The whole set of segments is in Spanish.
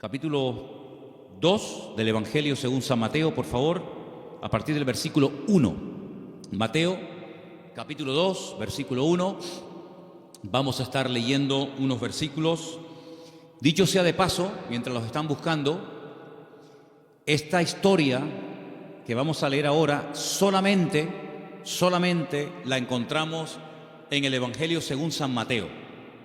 capítulo 2 del Evangelio según San Mateo, por favor, a partir del versículo 1. Mateo, capítulo 2, versículo 1. Vamos a estar leyendo unos versículos. Dicho sea de paso, mientras los están buscando, esta historia que vamos a leer ahora solamente la encontramos en el Evangelio según San Mateo.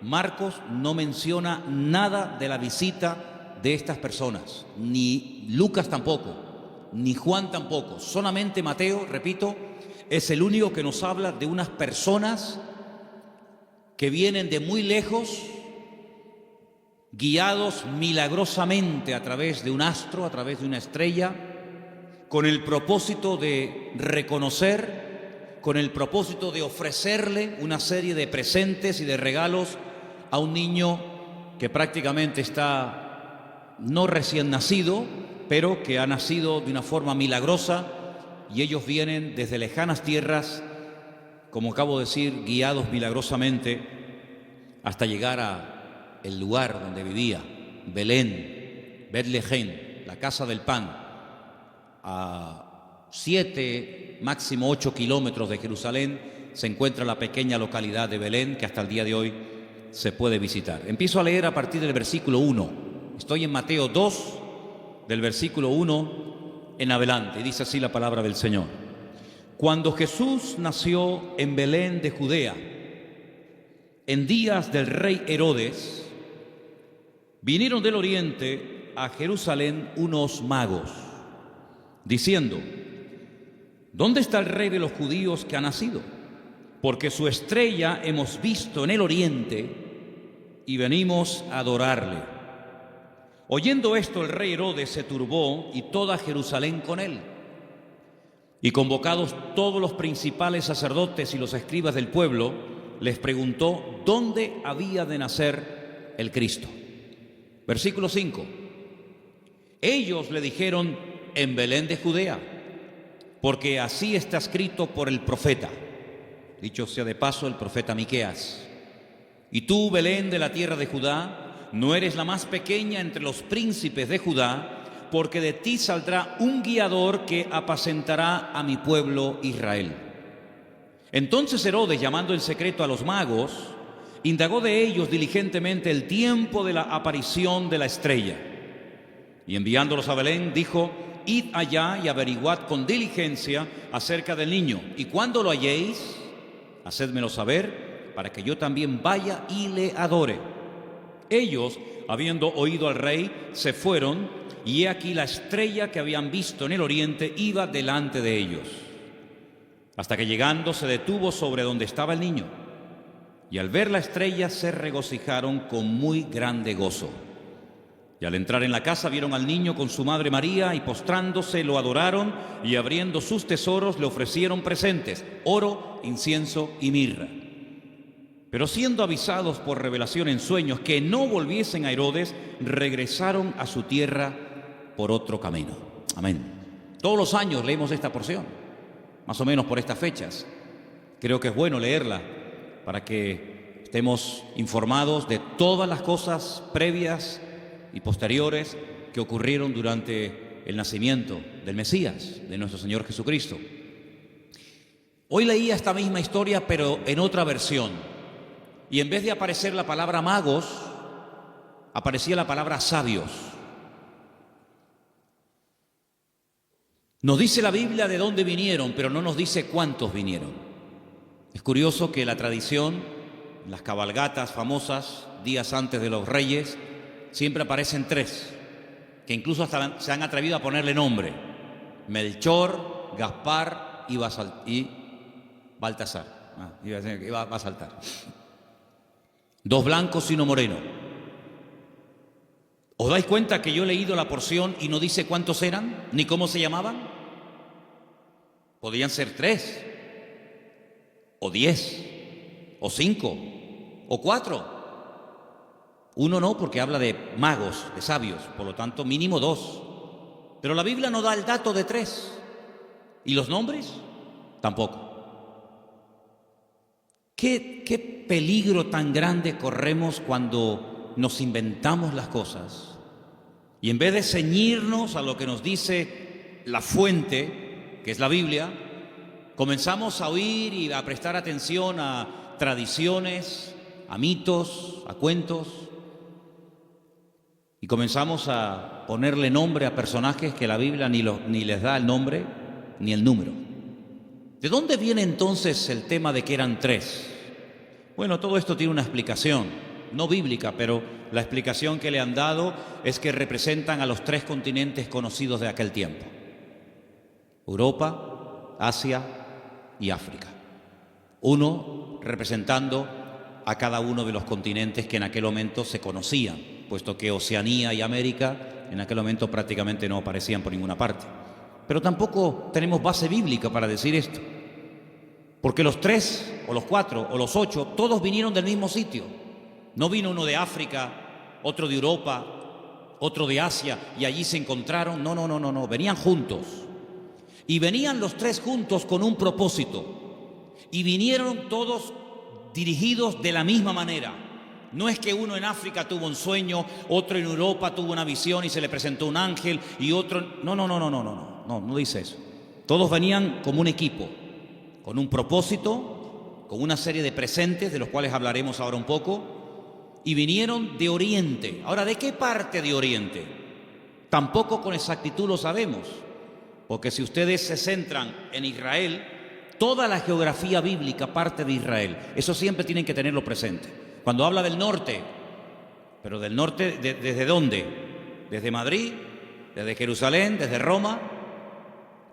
Marcos no menciona nada de la visita de estas personas, ni Lucas tampoco, ni Juan tampoco. Solamente Mateo, repito, es el único que nos habla de unas personas que vienen de muy lejos, guiados milagrosamente a través de un astro, a través de una estrella, con el propósito de reconocer, con el propósito de ofrecerle una serie de presentes y de regalos a un niño que prácticamente está no recién nacido, pero que ha nacido de una forma milagrosa, y ellos vienen desde lejanas tierras, como acabo de decir, guiados milagrosamente hasta llegar a el lugar donde vivía, Belén, Betlehem, la casa del pan, a 7, máximo 8 kilómetros de Jerusalén se encuentra la pequeña localidad de Belén, que hasta el día de hoy se puede visitar. Empiezo a leer a partir del versículo 1. Estoy en Mateo 2, del versículo 1 en adelante, y dice así la palabra del Señor. Cuando Jesús nació en Belén de Judea, en días del rey Herodes, vinieron del oriente a Jerusalén unos magos, diciendo: ¿dónde está el rey de los judíos que ha nacido? Porque su estrella hemos visto en el oriente y venimos a adorarle. Oyendo esto, el rey Herodes se turbó y toda Jerusalén con él. Y convocados todos los principales sacerdotes y los escribas del pueblo, les preguntó dónde había de nacer el Cristo. Versículo 5. Ellos le dijeron: en Belén de Judea, porque así está escrito por el profeta. Dicho sea de paso, el profeta Miqueas. Y tú, Belén de la tierra de Judá, no eres la más pequeña entre los príncipes de Judá, porque de ti saldrá un guiador que apacentará a mi pueblo Israel. Entonces Herodes, llamando en secreto a los magos, indagó de ellos diligentemente el tiempo de la aparición de la estrella. Y enviándolos a Belén, dijo: id allá y averiguad con diligencia acerca del niño, y cuando lo halléis, hacédmelo saber, para que yo también vaya y le adore. Ellos, habiendo oído al rey, se fueron, y he aquí la estrella que habían visto en el oriente iba delante de ellos, hasta que llegando se detuvo sobre donde estaba el niño. Y al ver la estrella se regocijaron con muy grande gozo. Y al entrar en la casa vieron al niño con su madre María, y postrándose lo adoraron, y abriendo sus tesoros le ofrecieron presentes: oro, incienso y mirra. Pero siendo avisados por revelación en sueños que no volviesen a Herodes, regresaron a su tierra por otro camino. Amén. Todos los años leemos esta porción, más o menos por estas fechas. Creo que es bueno leerla para que estemos informados de todas las cosas previas y posteriores que ocurrieron durante el nacimiento del Mesías, de nuestro Señor Jesucristo. Hoy leía esta misma historia, pero en otra versión. Y en vez de aparecer la palabra magos, aparecía la palabra sabios. Nos dice la Biblia de dónde vinieron, pero no nos dice cuántos vinieron. Es curioso que la tradición, las cabalgatas famosas, días antes de los reyes, siempre aparecen 3, que incluso hasta se han atrevido a ponerle nombre: Melchor, Gaspar y Baltasar. Iba a saltar. 2 blancos y 1 moreno. ¿Os dais cuenta que yo he leído la porción y no dice cuántos eran, ni cómo se llamaban? Podían ser 3, o 10, o 5, o 4. 1 no, porque habla de magos, de sabios, por lo tanto mínimo 2. Pero la Biblia no da el dato de 3. ¿Y los nombres? Tampoco. ¿Qué peligro tan grande corremos cuando nos inventamos las cosas Y en vez de ceñirnos a lo que nos dice la fuente, que es la Biblia, comenzamos a oír y a prestar atención a tradiciones, a mitos, a cuentos, y comenzamos a ponerle nombre a personajes que la Biblia ni les da el nombre ni el número. ¿De dónde viene entonces el tema de que eran tres? Bueno, todo esto tiene una explicación, no bíblica, pero la explicación que le han dado es que representan a los tres continentes conocidos de aquel tiempo: Europa, Asia y África. Uno representando a cada uno de los continentes que en aquel momento se conocían, puesto que Oceanía y América en aquel momento prácticamente no aparecían por ninguna parte. Pero tampoco tenemos base bíblica para decir esto, porque los tres, o los cuatro, o los ocho, todos vinieron del mismo sitio. No vino uno de África, otro de Europa, otro de Asia, y allí se encontraron. No, venían juntos. Y venían los tres juntos con un propósito. Y vinieron todos dirigidos de la misma manera. No es que uno en África tuvo un sueño, otro en Europa tuvo una visión y se le presentó un ángel, y otro... No dice eso. Todos venían como un equipo, con un propósito, con una serie de presentes, de los cuales hablaremos ahora un poco, y vinieron de Oriente. Ahora, ¿de qué parte de Oriente? Tampoco con exactitud lo sabemos, porque si ustedes se centran en Israel, toda la geografía bíblica parte de Israel. Eso siempre tienen que tenerlo presente. Cuando habla del norte, pero del norte, ¿desde dónde? Desde Madrid, desde Jerusalén, desde Roma.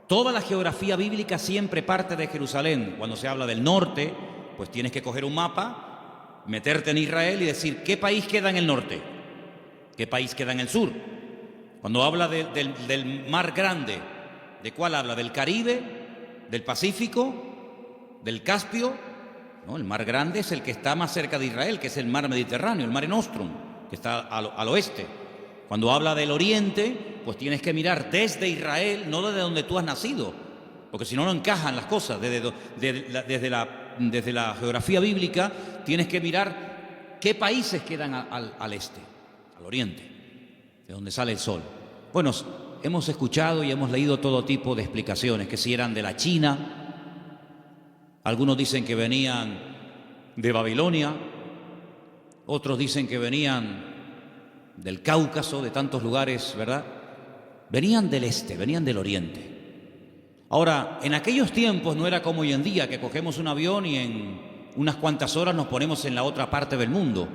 Toda la geografía bíblica siempre parte de Jerusalén. Cuando se habla del norte, pues tienes que coger un mapa, meterte en Israel y decir, ¿qué país queda en el norte? ¿Qué país queda en el sur? Cuando habla del mar grande, ¿de cuál habla? ¿Del Caribe? ¿Del Pacífico? ¿Del Caspio? No, el mar grande es el que está más cerca de Israel, que es el mar Mediterráneo, el Mare Nostrum, que está al oeste. Cuando habla del oriente, pues tienes que mirar desde Israel, no desde donde tú has nacido, porque si no, no encajan las cosas. Desde la geografía bíblica tienes que mirar qué países quedan al este, al oriente, de donde sale el sol. Bueno, hemos escuchado y hemos leído todo tipo de explicaciones, que si eran de la China, algunos dicen que venían de Babilonia, otros dicen que venían del Cáucaso, de tantos lugares, ¿verdad? Venían del este, venían del oriente. Ahora, en aquellos tiempos no era como hoy en día, que cogemos un avión y en unas cuantas horas nos ponemos en la otra parte del mundo.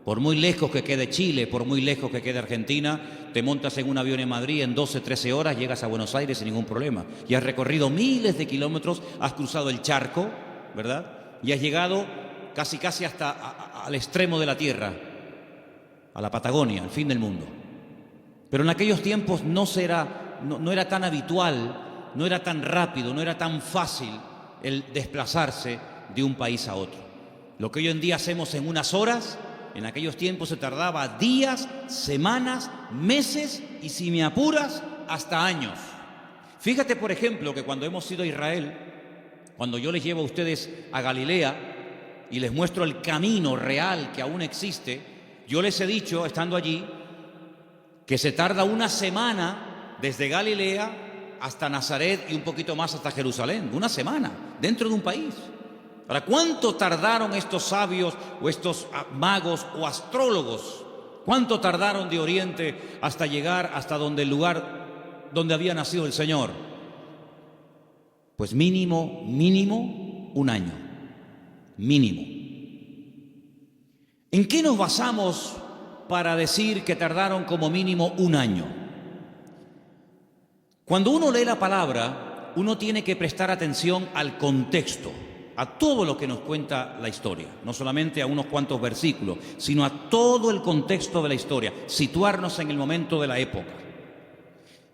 Por muy lejos que quede Chile, por muy lejos que quede Argentina, te montas en un avión en Madrid, en 12, 13 horas llegas a Buenos Aires sin ningún problema. Y has recorrido miles de kilómetros, has cruzado el charco, ¿verdad? Y has llegado casi hasta al extremo de la Tierra, a la Patagonia, al fin del mundo. Pero en aquellos tiempos no era tan habitual, no era tan rápido, no era tan fácil el desplazarse de un país a otro. Lo que hoy en día hacemos en unas horas, en aquellos tiempos se tardaba días, semanas, meses y, si me apuras, hasta años. Fíjate, por ejemplo, que cuando hemos ido a Israel, cuando yo les llevo a ustedes a Galilea y les muestro el camino real que aún existe, yo les he dicho, estando allí, que se tarda una semana desde Galilea hasta Nazaret y un poquito más hasta Jerusalén. Una semana, dentro de un país. Ahora, ¿cuánto tardaron estos sabios o estos magos o astrólogos? ¿Cuánto tardaron de Oriente hasta llegar hasta el lugar donde había nacido el Señor? Pues mínimo un año. Mínimo. ¿En qué nos basamos para decir que tardaron como mínimo un año? Cuando uno lee la palabra, uno tiene que prestar atención al contexto, a todo lo que nos cuenta la historia, no solamente a unos cuantos versículos, sino a todo el contexto de la historia, situarnos en el momento de la época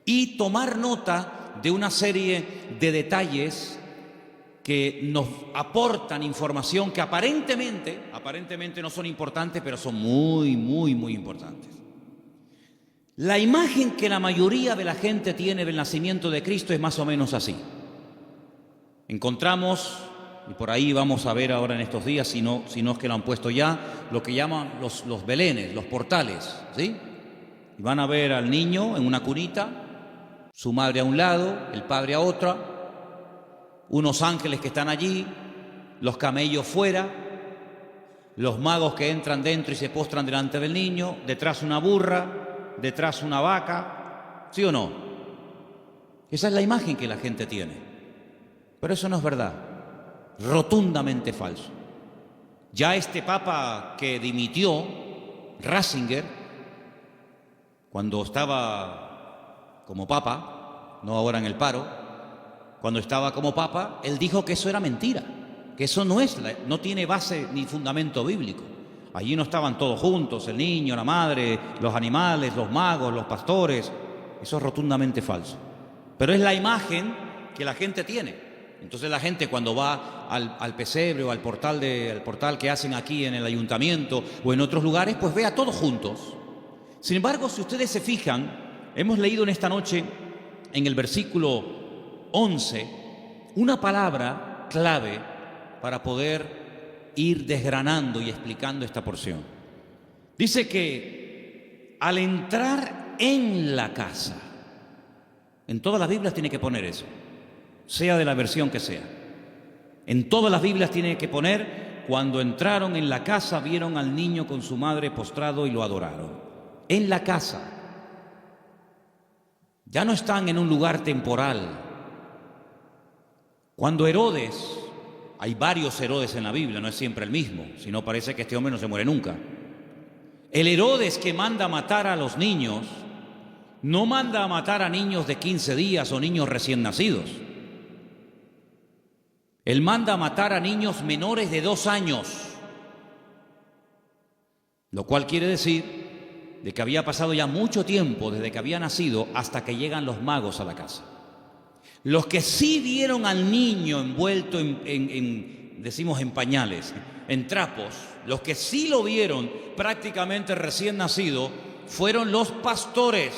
y tomar nota de una serie de detalles que nos aportan información que aparentemente no son importantes, pero son muy importantes. La imagen que la mayoría de la gente tiene del nacimiento de Cristo es más o menos así. Encontramos, y por ahí vamos a ver ahora en estos días, si no es que lo han puesto ya, lo que llaman los belenes, los portales, ¿sí? Y van a ver al niño en una cunita, su madre a un lado, el padre a otra, unos ángeles que están allí, los camellos fuera, los magos que entran dentro y se postran delante del niño, detrás una burra, detrás una vaca, ¿sí o no? Esa es la imagen que la gente tiene. Pero eso no es verdad, rotundamente falso. Ya este papa que dimitió, Ratzinger, cuando estaba como papa, no ahora en el paro, cuando estaba como papa, él dijo que eso era mentira, que eso no tiene base ni fundamento bíblico. Allí no estaban todos juntos, el niño, la madre, los animales, los magos, los pastores. Eso es rotundamente falso. Pero es la imagen que la gente tiene. Entonces la gente cuando va al pesebre o al portal que hacen aquí en el ayuntamiento o en otros lugares, pues ve a todos juntos. Sin embargo, si ustedes se fijan, hemos leído en esta noche en el versículo 11 una palabra clave para poder ir desgranando y explicando esta porción. Dice que al entrar en la casa, en todas las Biblias tiene que poner eso, sea de la versión que sea. En todas las Biblias tiene que poner: cuando entraron en la casa vieron al niño con su madre postrado y lo adoraron. En la casa. Ya no están en un lugar temporal. Cuando Herodes, hay varios Herodes en la Biblia, no es siempre el mismo, si no parece que este hombre no se muere nunca. El Herodes que manda a matar a los niños, no manda a matar a niños de 15 días o niños recién nacidos. Él manda a matar a niños menores de 2 años, lo cual quiere decir de que había pasado ya mucho tiempo desde que había nacido hasta que llegan los magos a la casa. Los que sí vieron al niño envuelto decimos en pañales, en trapos, los que sí lo vieron prácticamente recién nacido, fueron los pastores.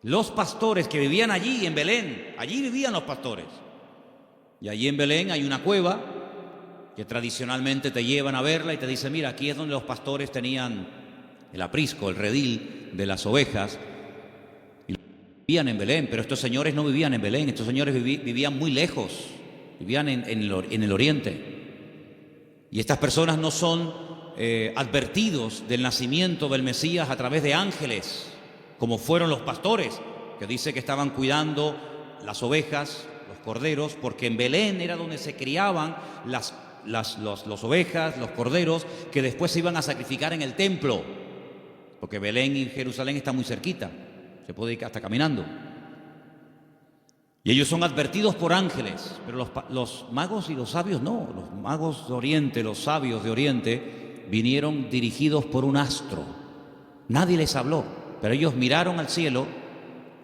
Los pastores que vivían allí en Belén, allí vivían los pastores. Y allí en Belén hay una cueva que tradicionalmente te llevan a verla y te dicen: mira, aquí es donde los pastores tenían el aprisco, el redil de las ovejas. Y vivían en Belén, pero estos señores no vivían en Belén, estos señores vivían muy lejos, vivían en el oriente. Y estas personas no son advertidos del nacimiento del Mesías a través de ángeles, como fueron los pastores, que dice que estaban cuidando las ovejas, los corderos, porque en Belén era donde se criaban las ovejas, los corderos, que después se iban a sacrificar en el templo, porque Belén y Jerusalén están muy cerquita, se puede ir hasta caminando. Y ellos son advertidos por ángeles, pero los magos y los sabios no. Los magos de Oriente, los sabios de Oriente, vinieron dirigidos por un astro. Nadie les habló, pero ellos miraron al cielo,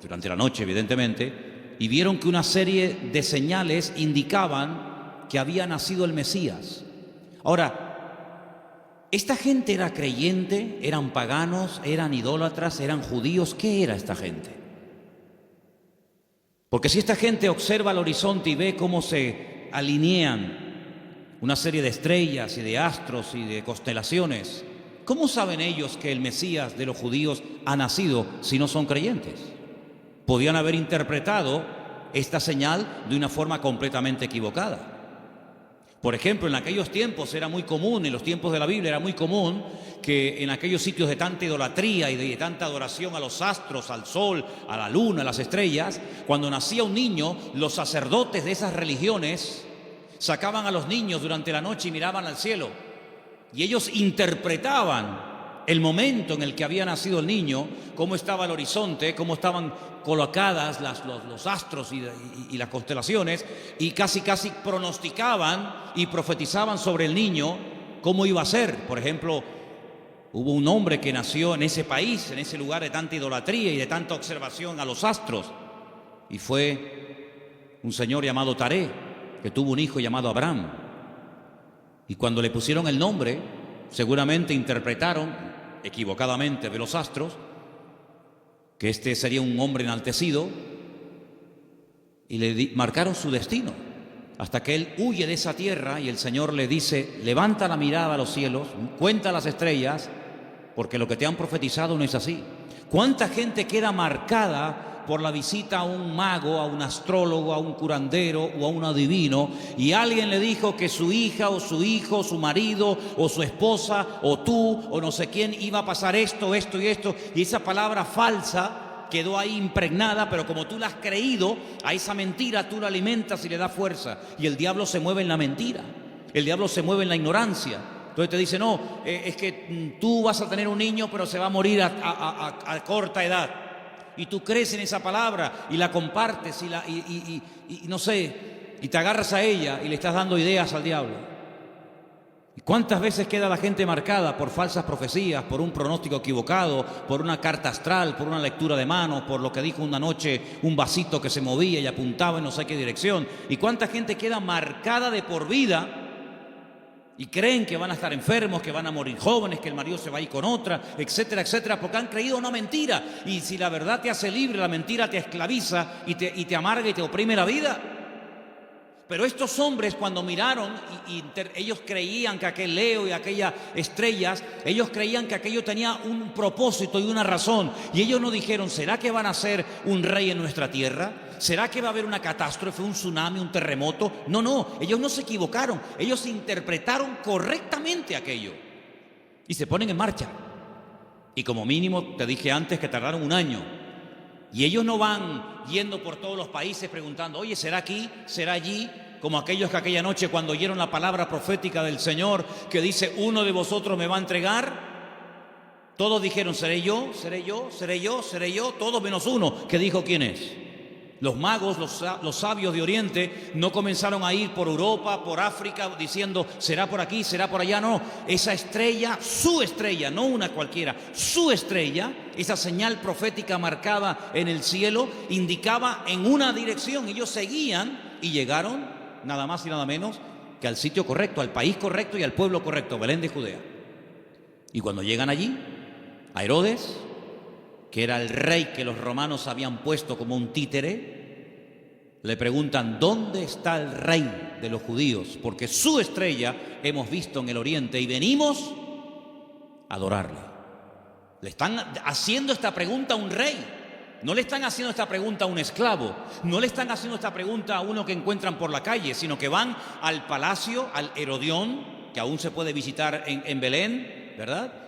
durante la noche evidentemente, y vieron que una serie de señales indicaban que había nacido el Mesías. Ahora, ¿esta gente era creyente? ¿Eran paganos? ¿Eran idólatras? ¿Eran judíos? ¿Qué era esta gente? Porque si esta gente observa el horizonte y ve cómo se alinean una serie de estrellas y de astros y de constelaciones, ¿cómo saben ellos que el Mesías de los judíos ha nacido si no son creyentes? Podían haber interpretado esta señal de una forma completamente equivocada. Por ejemplo, en aquellos tiempos era muy común, en los tiempos de la Biblia era muy común que en aquellos sitios de tanta idolatría y de tanta adoración a los astros, al sol, a la luna, a las estrellas, cuando nacía un niño, los sacerdotes de esas religiones sacaban a los niños durante la noche y miraban al cielo. Y ellos interpretaban el momento en el que había nacido el niño, cómo estaba el horizonte, cómo estaban colocadas los astros y las constelaciones, y casi pronosticaban y profetizaban sobre el niño cómo iba a ser. Por ejemplo, hubo un hombre que nació en ese país, en ese lugar de tanta idolatría y de tanta observación a los astros, y fue un señor llamado Taré, que tuvo un hijo llamado Abraham. Y cuando le pusieron el nombre, seguramente interpretaron equivocadamente de los astros que este sería un hombre enaltecido, y le marcaron su destino, hasta que él huye de esa tierra y el Señor le dice: levanta la mirada a los cielos, cuenta las estrellas porque lo que te han profetizado no es así. ¿Cuánta gente queda marcada por la visita a un mago, a un astrólogo, a un curandero o a un adivino, y alguien le dijo que su hija o su hijo, su marido o su esposa o tú o no sé quién iba a pasar esto, esto y esto, y esa palabra falsa quedó ahí impregnada, pero como tú la has creído, a esa mentira tú la alimentas y le das fuerza, y el diablo se mueve en la mentira, el diablo se mueve en la ignorancia. Entonces te dice, no, es que tú vas a tener un niño, pero se va a morir a corta edad. Y tú crees en esa palabra y la compartes y no sé, y te agarras a ella y le estás dando ideas al diablo. ¿Y cuántas veces queda la gente marcada por falsas profecías, por un pronóstico equivocado, por una carta astral, por una lectura de mano, por lo que dijo una noche un vasito que se movía y apuntaba en no sé qué dirección? ¿Y cuánta gente queda marcada de por vida? Y creen que van a estar enfermos, que van a morir jóvenes, que el marido se va a ir con otra, etcétera, etcétera, porque han creído una mentira. Y si la verdad te hace libre, la mentira te esclaviza y te amarga y te oprime la vida. Pero estos hombres, cuando miraron ellos creían que aquel Leo y aquellas estrellas, ellos creían que aquello tenía un propósito y una razón. Y ellos no dijeron, ¿será que van a ser un rey en nuestra tierra? ¿Será que va a haber una catástrofe, un tsunami, un terremoto? No, no, ellos no se equivocaron. Ellos interpretaron correctamente aquello. Y se ponen en marcha. Y como mínimo, te dije antes que tardaron un año. Y ellos no van yendo por todos los países preguntando, oye, ¿será aquí? ¿Será allí? Como aquellos que aquella noche cuando oyeron la palabra profética del Señor que dice, uno de vosotros me va a entregar. Todos dijeron, seré yo, seré yo, seré yo, seré yo, todos menos uno, que dijo quién es. Los magos, los sabios de Oriente no comenzaron a ir por Europa, por África, diciendo, será por aquí, será por allá. No, esa estrella, su estrella, no una cualquiera, su estrella, esa señal profética marcada en el cielo, indicaba en una dirección. Ellos seguían y llegaron, nada más y nada menos, que al sitio correcto, al país correcto y al pueblo correcto, Belén de Judea. Y cuando llegan allí, a Herodes, que era el rey que los romanos habían puesto como un títere, le preguntan, ¿dónde está el rey de los judíos? Porque su estrella hemos visto en el oriente y venimos a adorarle. Le están haciendo esta pregunta a un rey, no le están haciendo esta pregunta a un esclavo, no le están haciendo esta pregunta a uno que encuentran por la calle, sino que van al palacio, al Herodión, que aún se puede visitar en Belén, ¿verdad?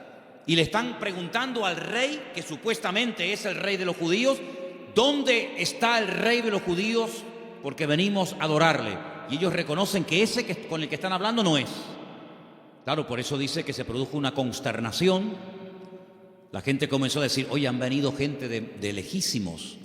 Y le están preguntando al rey, que supuestamente es el rey de los judíos, ¿dónde está el rey de los judíos? Porque venimos a adorarle. Y ellos reconocen que ese con el que están hablando no es. Claro, por eso dice que se produjo una consternación. La gente comenzó a decir, oye, han venido gente de lejísimos,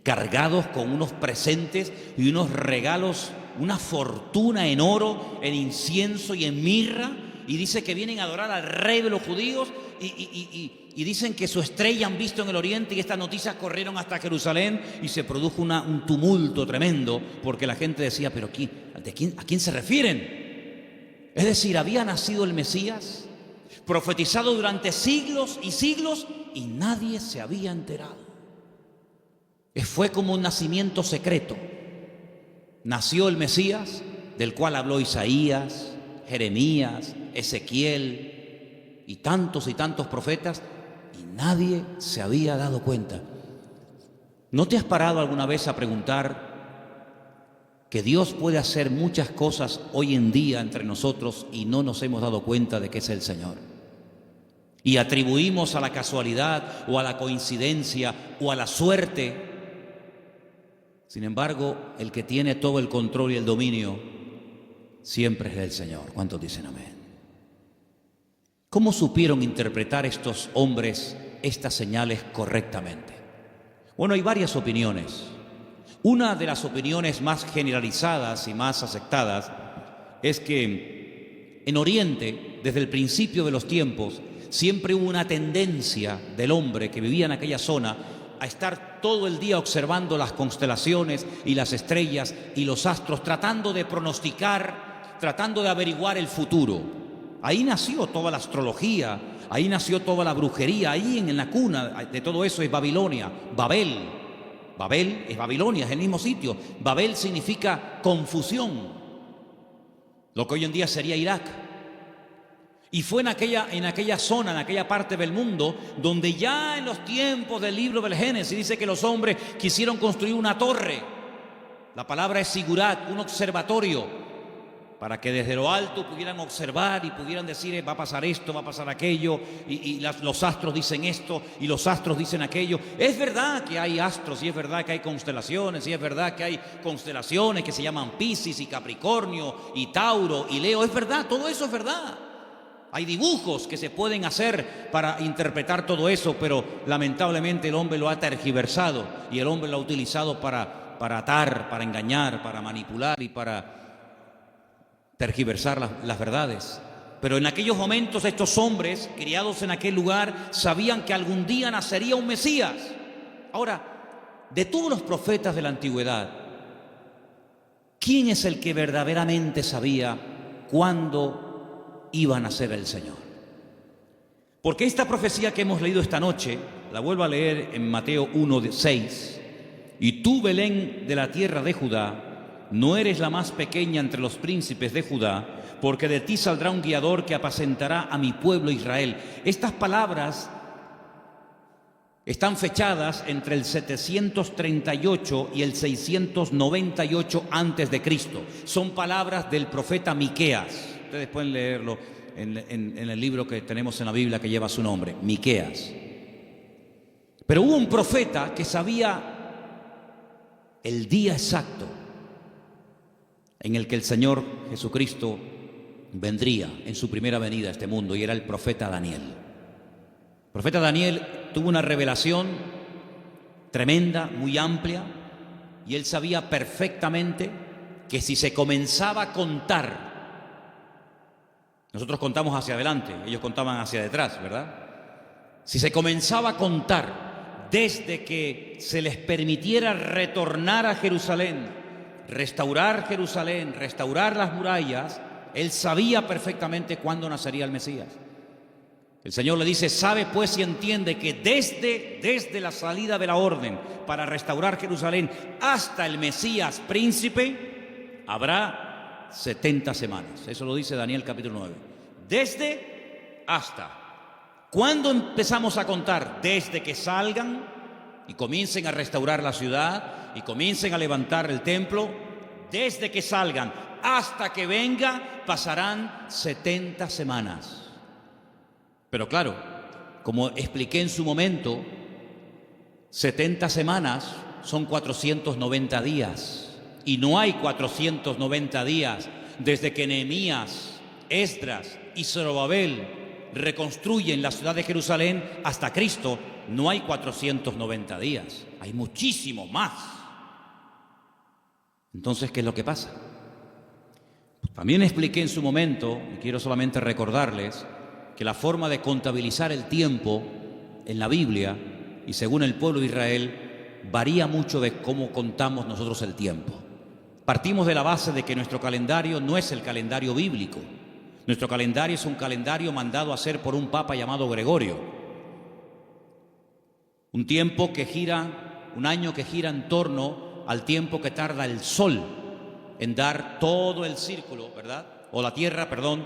cargados con unos presentes y unos regalos, una fortuna en oro, en incienso y en mirra. Y dice que vienen a adorar al rey de los judíos y dicen que su estrella han visto en el oriente, y estas noticias corrieron hasta Jerusalén y se produjo un tumulto tremendo porque la gente decía, pero ¿a quién se refieren? Es decir, había nacido el Mesías, profetizado durante siglos y siglos, y nadie se había enterado. Fue como un nacimiento secreto. Nació el Mesías, del cual habló Isaías, Jeremías, Ezequiel y tantos profetas, y nadie se había dado cuenta. ¿No te has parado alguna vez a preguntar que Dios puede hacer muchas cosas hoy en día entre nosotros y no nos hemos dado cuenta de que es el Señor? Y atribuimos a la casualidad o a la coincidencia o a la suerte. Sin embargo, el que tiene todo el control y el dominio siempre es el Señor. ¿Cuántos dicen amén? ¿Cómo supieron interpretar estos hombres estas señales correctamente? Bueno, hay varias opiniones. Una de las opiniones más generalizadas y más aceptadas es que en Oriente, desde el principio de los tiempos, siempre hubo una tendencia del hombre que vivía en aquella zona a estar todo el día observando las constelaciones y las estrellas y los astros, tratando de pronosticar, tratando de averiguar el futuro. Ahí nació toda la astrología, ahí nació toda la brujería, ahí en la cuna de todo eso es Babilonia, Babel. Babel es Babilonia, es el mismo sitio. Babel significa confusión, lo que hoy en día sería Irak. Y fue en aquella zona, en aquella parte del mundo, donde ya en los tiempos del libro del Génesis dice que los hombres quisieron construir una torre. La palabra es sigurat, un observatorio, para que desde lo alto pudieran observar y pudieran decir, va a pasar esto, va a pasar aquello, los astros dicen esto y los astros dicen aquello. Es verdad que hay astros y es verdad que hay constelaciones y es verdad que hay constelaciones que se llaman Piscis y Capricornio y Tauro y Leo. Es verdad, todo eso es verdad. Hay dibujos que se pueden hacer para interpretar todo eso, pero lamentablemente el hombre lo ha tergiversado y el hombre lo ha utilizado para atar, para engañar, para manipular y para tergiversar las verdades. Pero en aquellos momentos estos hombres, criados en aquel lugar, sabían que algún día nacería un Mesías. Ahora, de todos los profetas de la antigüedad, ¿quién es el que verdaderamente sabía cuándo iba a nacer el Señor? Porque esta profecía que hemos leído esta noche, la vuelvo a leer en Mateo 1:6, y tú, Belén de la tierra de Judá, no eres la más pequeña entre los príncipes de Judá, porque de ti saldrá un guiador que apacentará a mi pueblo Israel. Estas palabras están fechadas entre el 738 y el 698 antes de Cristo. Son palabras del profeta Miqueas. Ustedes pueden leerlo en el libro que tenemos en la Biblia que lleva su nombre, Miqueas. Pero hubo un profeta que sabía el día exacto en el que el Señor Jesucristo vendría en su primera venida a este mundo, y era el profeta Daniel. El profeta Daniel tuvo una revelación tremenda, muy amplia, y él sabía perfectamente que si se comenzaba a contar, nosotros contamos hacia adelante, ellos contaban hacia detrás, ¿verdad? Si se comenzaba a contar desde que se les permitiera retornar a Jerusalén, restaurar Jerusalén, restaurar las murallas, él sabía perfectamente cuándo nacería el Mesías. El Señor le dice, sabe pues y entiende que desde la salida de la orden para restaurar Jerusalén hasta el Mesías príncipe, habrá 70 semanas. Eso lo dice Daniel capítulo 9. Desde hasta. ¿Cuándo empezamos a contar? Desde que salgan y comiencen a restaurar la ciudad y comiencen a levantar el templo. Desde que salgan hasta que venga pasarán 70 semanas. Pero claro, como expliqué en su momento, 70 semanas son 490 días. Y no hay 490 días desde que Nehemías, Esdras y Zorobabel reconstruyen la ciudad de Jerusalén hasta Cristo. No hay 490 días, hay muchísimo más. Entonces, ¿qué es lo que pasa? También expliqué en su momento, y quiero solamente recordarles, que la forma de contabilizar el tiempo en la Biblia y según el pueblo de Israel varía mucho de cómo contamos nosotros el tiempo. Partimos de la base de que nuestro calendario no es el calendario bíblico. Nuestro calendario es un calendario mandado a hacer por un papa llamado Gregorio. Un tiempo que gira, un año que gira en torno al tiempo que tarda el sol en dar todo el círculo, ¿verdad? O la tierra, perdón,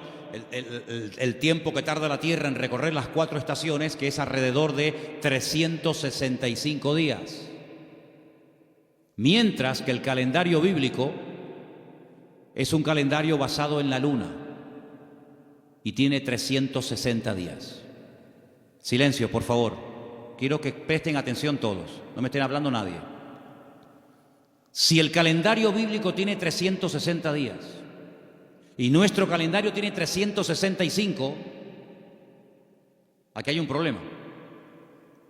el tiempo que tarda la tierra en recorrer las 4 estaciones, que es alrededor de 365 días. Mientras que el calendario bíblico es un calendario basado en la luna y tiene 360 días. Silencio, por favor. Quiero que presten atención todos, no me estén hablando nadie. Si el calendario bíblico tiene 360 días y nuestro calendario tiene 365, aquí hay un problema.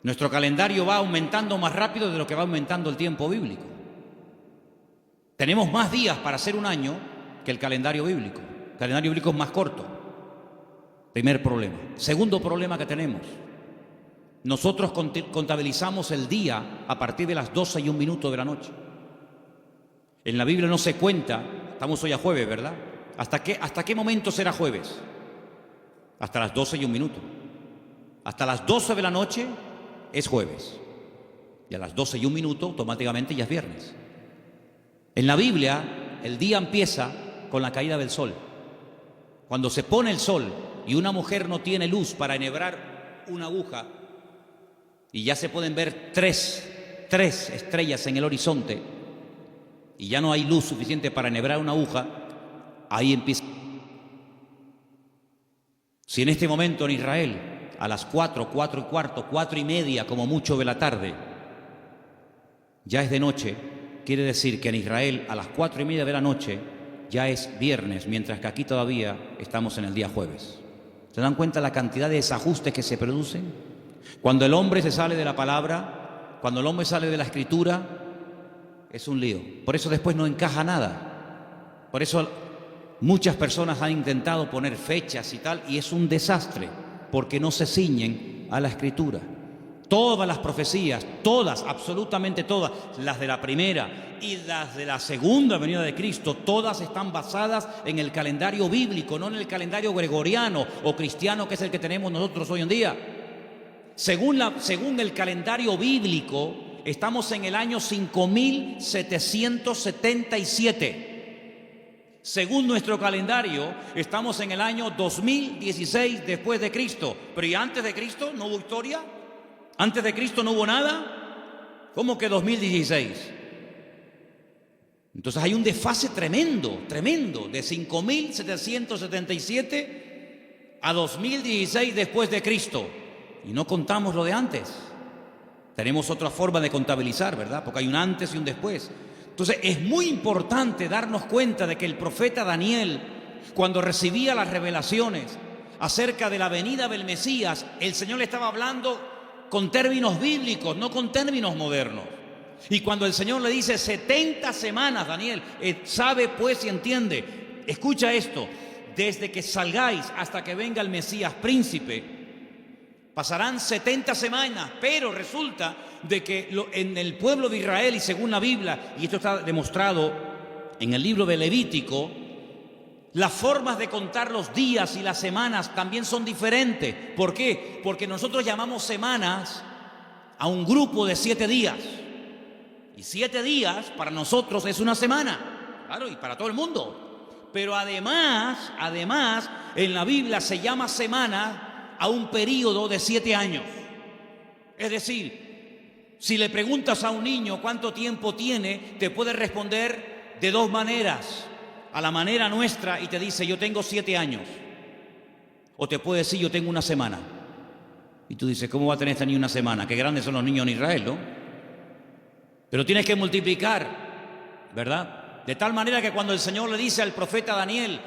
Nuestro calendario va aumentando más rápido de lo que va aumentando el tiempo bíblico. Tenemos más días para hacer un año que el calendario bíblico. El calendario bíblico es más corto. Primer problema. Segundo problema que tenemos. Nosotros contabilizamos el día a partir de las 12:01 de la noche. En la Biblia no se cuenta, estamos hoy a jueves, ¿verdad? ¿Hasta qué momento será jueves? Hasta las 12:01. Hasta las 12 de la noche es jueves. Y a las 12:01 automáticamente ya es viernes. En la Biblia el día empieza con la caída del sol. Cuando se pone el sol y una mujer no tiene luz para enhebrar una aguja y ya se pueden ver tres estrellas en el horizonte y ya no hay luz suficiente para enhebrar una aguja, ahí empieza. Si en este momento en Israel, a las 4, 4 y cuarto, 4 y media como mucho de la tarde, ya es de noche, quiere decir que en Israel a las 4 y media de la noche ya es viernes, mientras que aquí todavía estamos en el día jueves. ¿Se dan cuenta la cantidad de desajustes que se producen? Cuando el hombre se sale de la palabra, cuando el hombre sale de la escritura, es un lío. Por eso después no encaja nada. Por eso muchas personas han intentado poner fechas y tal, y es un desastre, porque no se ciñen a la escritura. Todas las profecías, todas, absolutamente todas, las de la primera y las de la segunda venida de Cristo, todas están basadas en el calendario bíblico, no en el calendario gregoriano o cristiano, que es el que tenemos nosotros hoy en día. Según el calendario bíblico, estamos en el año 5777. Según nuestro calendario, estamos en el año 2016 después de Cristo. Pero ¿y antes de Cristo no hubo historia? ¿Antes de Cristo no hubo nada? ¿Cómo que 2016? Entonces hay un desfase tremendo, de 5777 a 2016 después de Cristo. Y no contamos lo de antes. Tenemos otra forma de contabilizar, ¿verdad? Porque hay un antes y un después. Entonces es muy importante darnos cuenta de que el profeta Daniel, cuando recibía las revelaciones acerca de la venida del Mesías, el Señor le estaba hablando con términos bíblicos, no con términos modernos. Y cuando el Señor le dice 70 semanas, Daniel, sabe pues y entiende, escucha esto, desde que salgáis hasta que venga el Mesías príncipe, pasarán 70 semanas, pero resulta de que en el pueblo de Israel y según la Biblia, y esto está demostrado en el libro de Levítico, las formas de contar los días y las semanas también son diferentes. ¿Por qué? Porque nosotros llamamos semanas a un grupo de 7 días. Y 7 días para nosotros es una semana. Claro, y para todo el mundo. Pero además, en la Biblia se llama semana a un periodo de 7 años. Es decir, si le preguntas a un niño cuánto tiempo tiene, te puede responder de 2 maneras. A la manera nuestra y te dice, yo tengo 7 años. O te puede decir, yo tengo una semana. Y tú dices, ¿cómo va a tener este niño una semana? Qué grandes son los niños en Israel, ¿no? Pero tienes que multiplicar, ¿verdad? De tal manera que cuando el Señor le dice al profeta Daniel,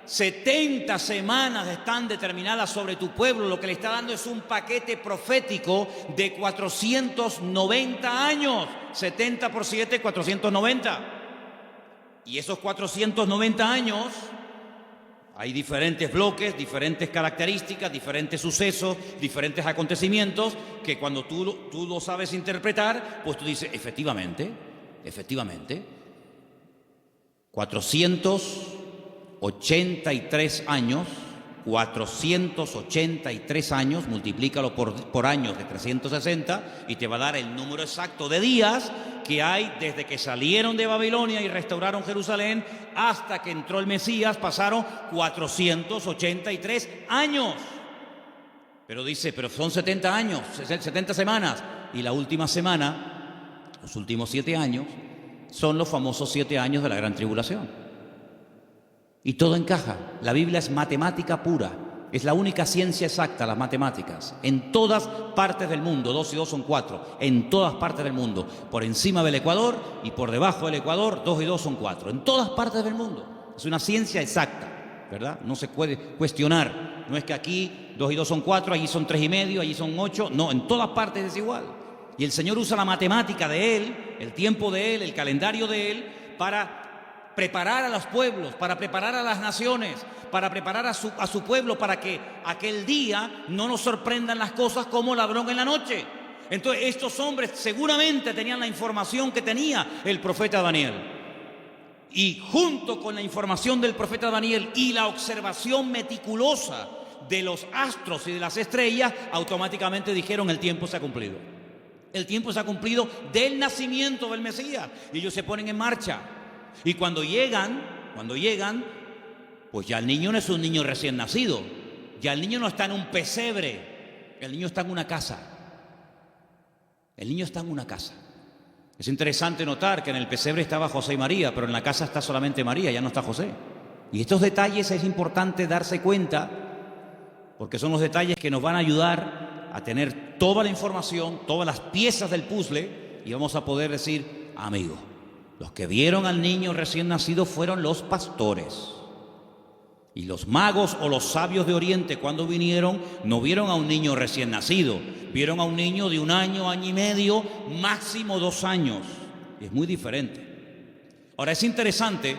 70 semanas están determinadas sobre tu pueblo, lo que le está dando es un paquete profético de 490 años. 70 por 7, 490. Y esos 490 años, hay diferentes bloques, diferentes características, diferentes sucesos, diferentes acontecimientos, que cuando tú lo sabes interpretar, pues tú dices, efectivamente, 483 años, multiplícalo por años de 360 y te va a dar el número exacto de días que hay desde que salieron de Babilonia y restauraron Jerusalén hasta que entró el Mesías. Pasaron 483 años. Pero dice, pero son 70 años, 70 semanas. Y la última semana, los últimos 7 años, son los famosos 7 años de la Gran Tribulación. Y todo encaja. La Biblia es matemática pura. Es la única ciencia exacta, las matemáticas. En todas partes del mundo, 2 y 2 son 4. En todas partes del mundo. Por encima del Ecuador y por debajo del Ecuador, 2 y 2 son 4. En todas partes del mundo. Es una ciencia exacta, ¿verdad? No se puede cuestionar. No es que aquí 2 y 2 son 4, allí son 3 y medio, allí son 8. No, en todas partes es igual. Y el Señor usa la matemática de Él, el tiempo de Él, el calendario de Él, para preparar a los pueblos, para preparar a las naciones, para preparar a su pueblo, para que aquel día no nos sorprendan las cosas como ladrón en la noche. Entonces estos hombres seguramente tenían la información que tenía el profeta Daniel. Y junto con la información del profeta Daniel y la observación meticulosa de los astros y de las estrellas, automáticamente dijeron, el tiempo se ha cumplido. El tiempo se ha cumplido del nacimiento del Mesías. Y ellos se ponen en marcha. Y cuando llegan, pues ya el niño no es un niño recién nacido, Ya el niño no está en un pesebre, el niño está en una casa. El niño está en una casa. Es interesante notar que en el pesebre estaba José y María, pero en la casa está solamente María, ya no está José. Y estos detalles es importante darse cuenta, porque son los detalles que nos van a ayudar a tener toda la información, todas las piezas del puzzle, y vamos a poder decir, amigo, los que vieron al niño recién nacido fueron los pastores. Y los magos o los sabios de Oriente, cuando vinieron, no vieron a un niño recién nacido, vieron a un niño de 1 año, año y medio, máximo 2 años. Y es muy diferente. Ahora, es interesante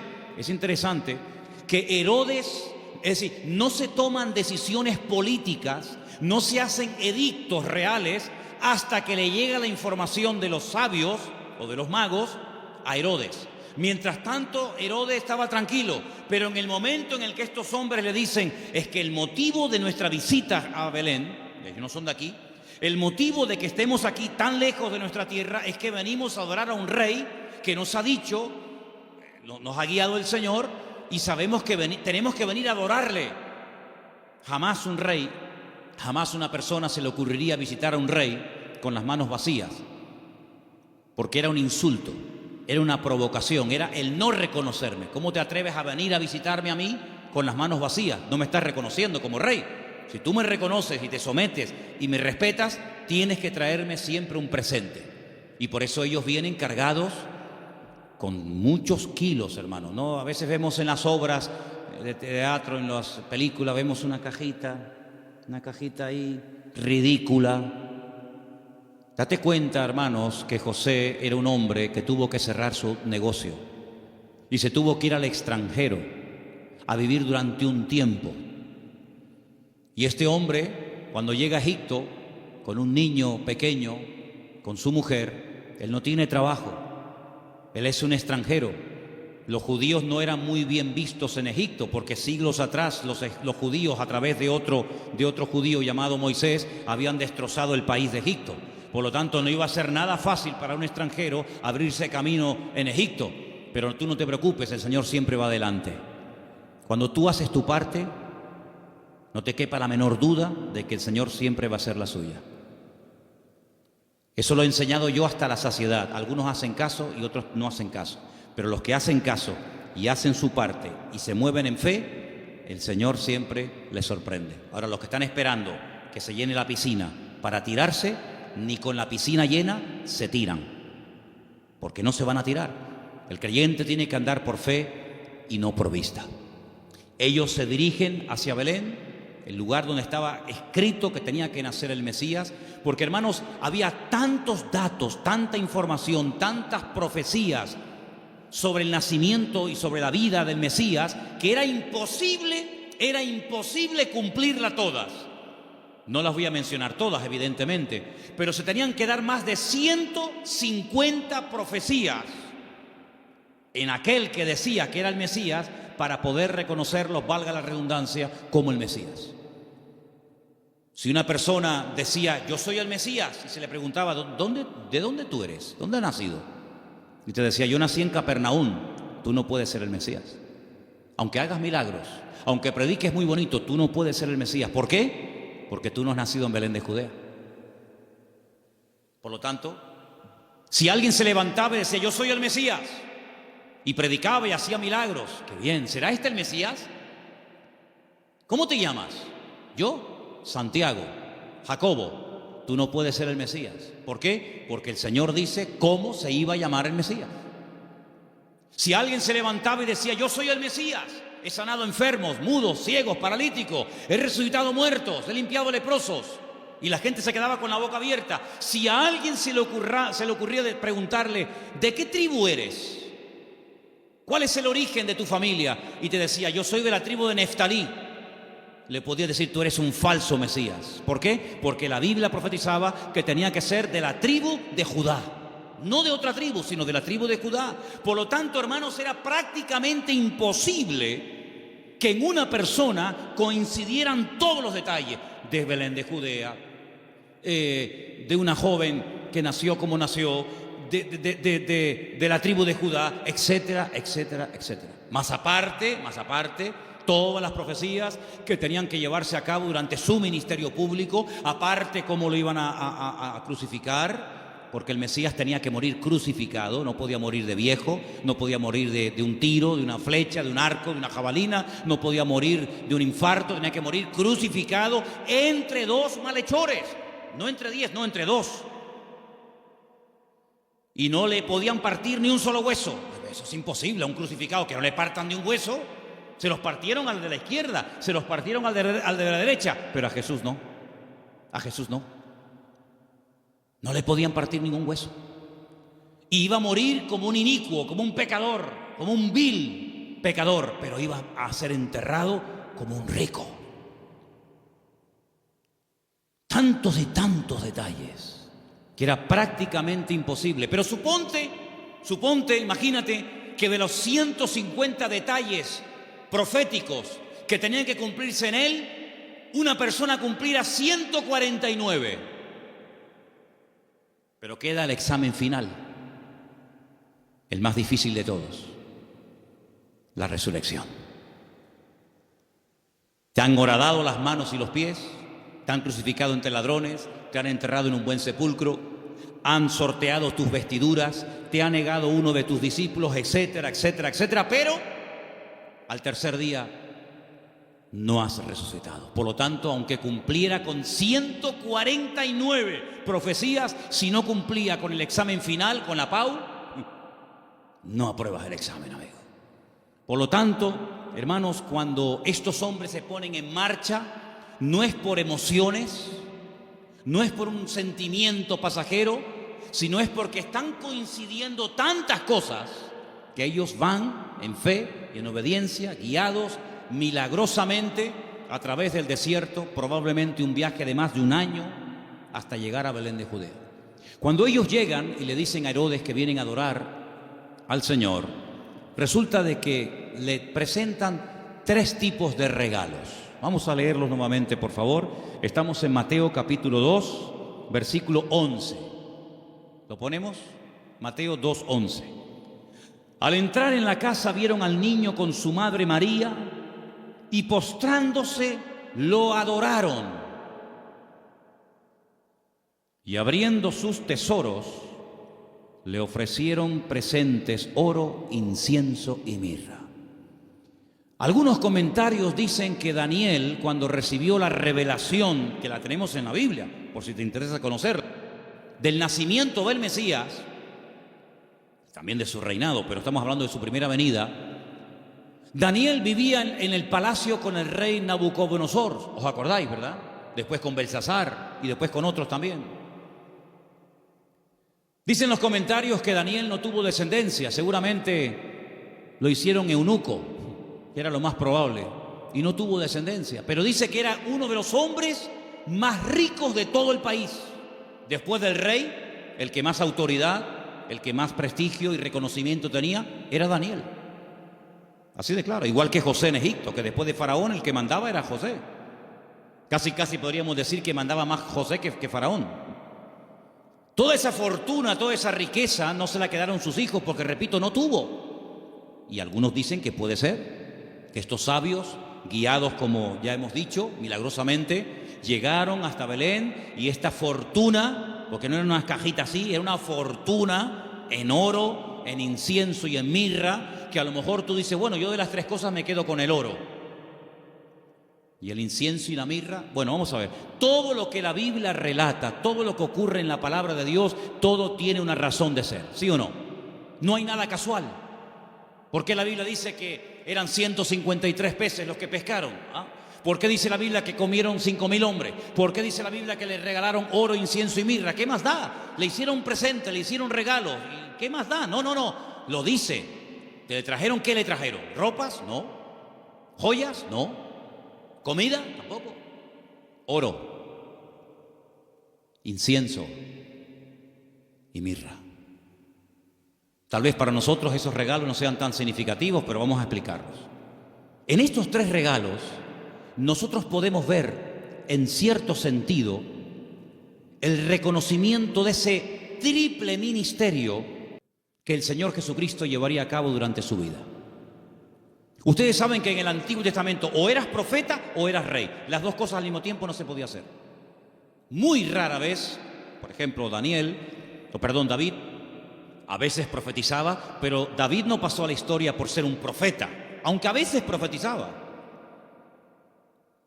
que Herodes, es decir, no se toman decisiones políticas, no se hacen edictos reales hasta que le llega la información de los sabios o de los magos a Herodes. Mientras tanto, Herodes estaba tranquilo, pero en el momento en el que estos hombres le dicen, es que el motivo de nuestra visita a Belén, ellos no son de aquí, el motivo de que estemos aquí tan lejos de nuestra tierra es que venimos a adorar a un rey que nos ha dicho, nos ha guiado el Señor y sabemos que tenemos que venir a adorarle. Jamás un rey, jamás una persona se le ocurriría visitar a un rey con las manos vacías, porque era un insulto. Era una provocación, era el no reconocerme. ¿Cómo te atreves a venir a visitarme a mí con las manos vacías? No me estás reconociendo como rey. Si tú me reconoces y te sometes y me respetas, tienes que traerme siempre un presente. Y por eso ellos vienen cargados con muchos kilos, hermano, ¿no? A veces vemos en las obras de teatro, en las películas, vemos una cajita ahí ridícula. Date cuenta, hermanos, que José era un hombre que tuvo que cerrar su negocio y se tuvo que ir al extranjero a vivir durante un tiempo. Y este hombre, cuando llega a Egipto con un niño pequeño, con su mujer, él no tiene trabajo, él es un extranjero. Los judíos no eran muy bien vistos en Egipto porque siglos atrás los judíos, a través de otro judío llamado Moisés, habían destrozado el país de Egipto. Por lo tanto, no iba a ser nada fácil para un extranjero abrirse camino en Egipto. Pero tú no te preocupes, el Señor siempre va adelante. Cuando tú haces tu parte, no te quepa la menor duda de que el Señor siempre va a hacer la suya. Eso lo he enseñado yo hasta la saciedad. Algunos hacen caso y otros no hacen caso. Pero los que hacen caso y hacen su parte y se mueven en fe, el Señor siempre les sorprende. Ahora, los que están esperando que se llene la piscina para tirarse, ni con la piscina llena se tiran, porque no se van a tirar. El creyente tiene que andar por fe y no por vista. Ellos se dirigen hacia Belén, el lugar donde estaba escrito que tenía que nacer el Mesías, porque, hermanos, había tantos datos, tanta información, tantas profecías sobre el nacimiento y sobre la vida del Mesías, que era imposible cumplirla todas. No las voy a mencionar todas, evidentemente, pero se tenían que dar más de 150 profecías en aquel que decía que era el Mesías para poder reconocerlo, valga la redundancia, como el Mesías. Si una persona decía, yo soy el Mesías, y se le preguntaba, ¿de dónde tú eres? ¿Dónde has nacido? Y te decía, yo nací en Capernaum, tú no puedes ser el Mesías. Aunque hagas milagros, aunque prediques muy bonito, tú no puedes ser el Mesías. ¿Por qué? Porque tú no has nacido en Belén de Judea. Por lo tanto, si alguien se levantaba y decía, yo soy el Mesías, y predicaba y hacía milagros, qué bien, ¿será este el Mesías? ¿Cómo te llamas? Yo, Santiago, Jacobo, tú no puedes ser el Mesías. ¿Por qué? Porque el Señor dice cómo se iba a llamar el Mesías. Si alguien se levantaba y decía, yo soy el Mesías, he sanado enfermos, mudos, ciegos, paralíticos, he resucitado muertos, he limpiado leprosos, y la gente se quedaba con la boca abierta. Si a alguien se le ocurría preguntarle, ¿de qué tribu eres? ¿Cuál es el origen de tu familia? Y te decía, yo soy de la tribu de Neftalí. Le podía decir, tú eres un falso Mesías. ¿Por qué? Porque la Biblia profetizaba que tenía que ser de la tribu de Judá. No de otra tribu, sino de la tribu de Judá. Por lo tanto, hermanos, era prácticamente imposible que en una persona coincidieran todos los detalles de Belén de Judea, de una joven que nació como nació, de la tribu de Judá, etcétera, etcétera, etcétera. Más aparte, todas las profecías que tenían que llevarse a cabo durante su ministerio público, aparte cómo lo iban a crucificar, porque el Mesías tenía que morir crucificado, no podía morir de viejo, no podía morir de un tiro, de una flecha, de un arco, de una jabalina, no podía morir de un infarto, tenía que morir crucificado entre dos malhechores, no entre 10, no entre 2. Y no le podían partir ni un solo hueso. Eso es imposible, a un crucificado que no le partan ni un hueso. Se los partieron al de la izquierda, se los partieron al de la derecha, pero a Jesús no. A Jesús no. No le podían partir ningún hueso. Y iba a morir como un inicuo, como un pecador, como un vil pecador, pero iba a ser enterrado como un rico. Tantos y tantos detalles que era prácticamente imposible. Pero suponte, imagínate que de los 150 detalles proféticos que tenían que cumplirse en él, una persona cumpliera 149. Pero queda el examen final, el más difícil de todos, la resurrección. Te han horadado las manos y los pies, te han crucificado entre ladrones, te han enterrado en un buen sepulcro, han sorteado tus vestiduras, te ha negado uno de tus discípulos, etcétera, etcétera, etcétera, pero al tercer día no has resucitado. Por lo tanto, aunque cumpliera con 149 profecías, si no cumplía con el examen final, con la PAU, no apruebas el examen, amigo. Por lo tanto, hermanos, cuando estos hombres se ponen en marcha, no es por emociones, no es por un sentimiento pasajero, sino es porque están coincidiendo tantas cosas que ellos van en fe y en obediencia, guiados milagrosamente a través del desierto, probablemente un viaje de más de un año hasta llegar a Belén de Judea. Cuando ellos llegan y le dicen a Herodes que vienen a adorar al Señor, resulta de que le presentan 3 tipos de regalos. Vamos a leerlos nuevamente, por favor. Estamos en Mateo capítulo 2, versículo 11. ¿Lo ponemos? Mateo 2:11. Al entrar en la casa vieron al niño con su madre María y postrándose lo adoraron. Y abriendo sus tesoros le ofrecieron presentes, oro, incienso y mirra. Algunos comentarios dicen que Daniel, cuando recibió la revelación, que la tenemos en la Biblia, por si te interesa conocerla, del nacimiento del Mesías, también de su reinado, pero estamos hablando de su primera venida, Daniel vivía en el palacio con el rey Nabucodonosor, ¿os acordáis, verdad? Después con Belsasar y después con otros también. Dicen los comentarios que Daniel no tuvo descendencia, seguramente lo hicieron eunuco, que era lo más probable, y no tuvo descendencia, pero dice que era uno de los hombres más ricos de todo el país. Después del rey, el que más autoridad, el que más prestigio y reconocimiento tenía, era Daniel. Así de claro, igual que José en Egipto, que después de Faraón el que mandaba era José. Casi podríamos decir que mandaba más José que Faraón. Toda esa fortuna, toda esa riqueza no se la quedaron sus hijos porque, repito, no tuvo. Y algunos dicen que puede ser que estos sabios, guiados, como ya hemos dicho, milagrosamente, llegaron hasta Belén y esta fortuna, porque no era una cajita así, era una fortuna en oro, en incienso y en mirra, que a lo mejor tú dices, bueno, yo de las 3 cosas me quedo con el oro. ¿Y el incienso y la mirra? Bueno, vamos a ver. Todo lo que la Biblia relata, todo lo que ocurre en la palabra de Dios, todo tiene una razón de ser, ¿sí o no? No hay nada casual. ¿Por qué la Biblia dice que eran 153 peces los que pescaron? ¿Ah? ¿Por qué dice la Biblia que comieron 5.000 hombres? ¿Por qué dice la Biblia que le regalaron oro, incienso y mirra? ¿Qué más da? Le hicieron presente, le hicieron regalo. ¿Qué más da? No. Lo dice. ¿Le trajeron qué le trajeron? ¿Ropas? No. ¿Joyas? No. ¿Comida? Tampoco. Oro, incienso y mirra. Tal vez para nosotros esos regalos no sean tan significativos, pero vamos a explicarlos. En estos 3 regalos, nosotros podemos ver, en cierto sentido, el reconocimiento de ese triple ministerio que el Señor Jesucristo llevaría a cabo durante su vida. Ustedes saben que en el Antiguo Testamento o eras profeta o eras rey. Las dos cosas al mismo tiempo no se podía hacer. Muy rara vez, por ejemplo, David, a veces profetizaba, pero David no pasó a la historia por ser un profeta, aunque a veces profetizaba.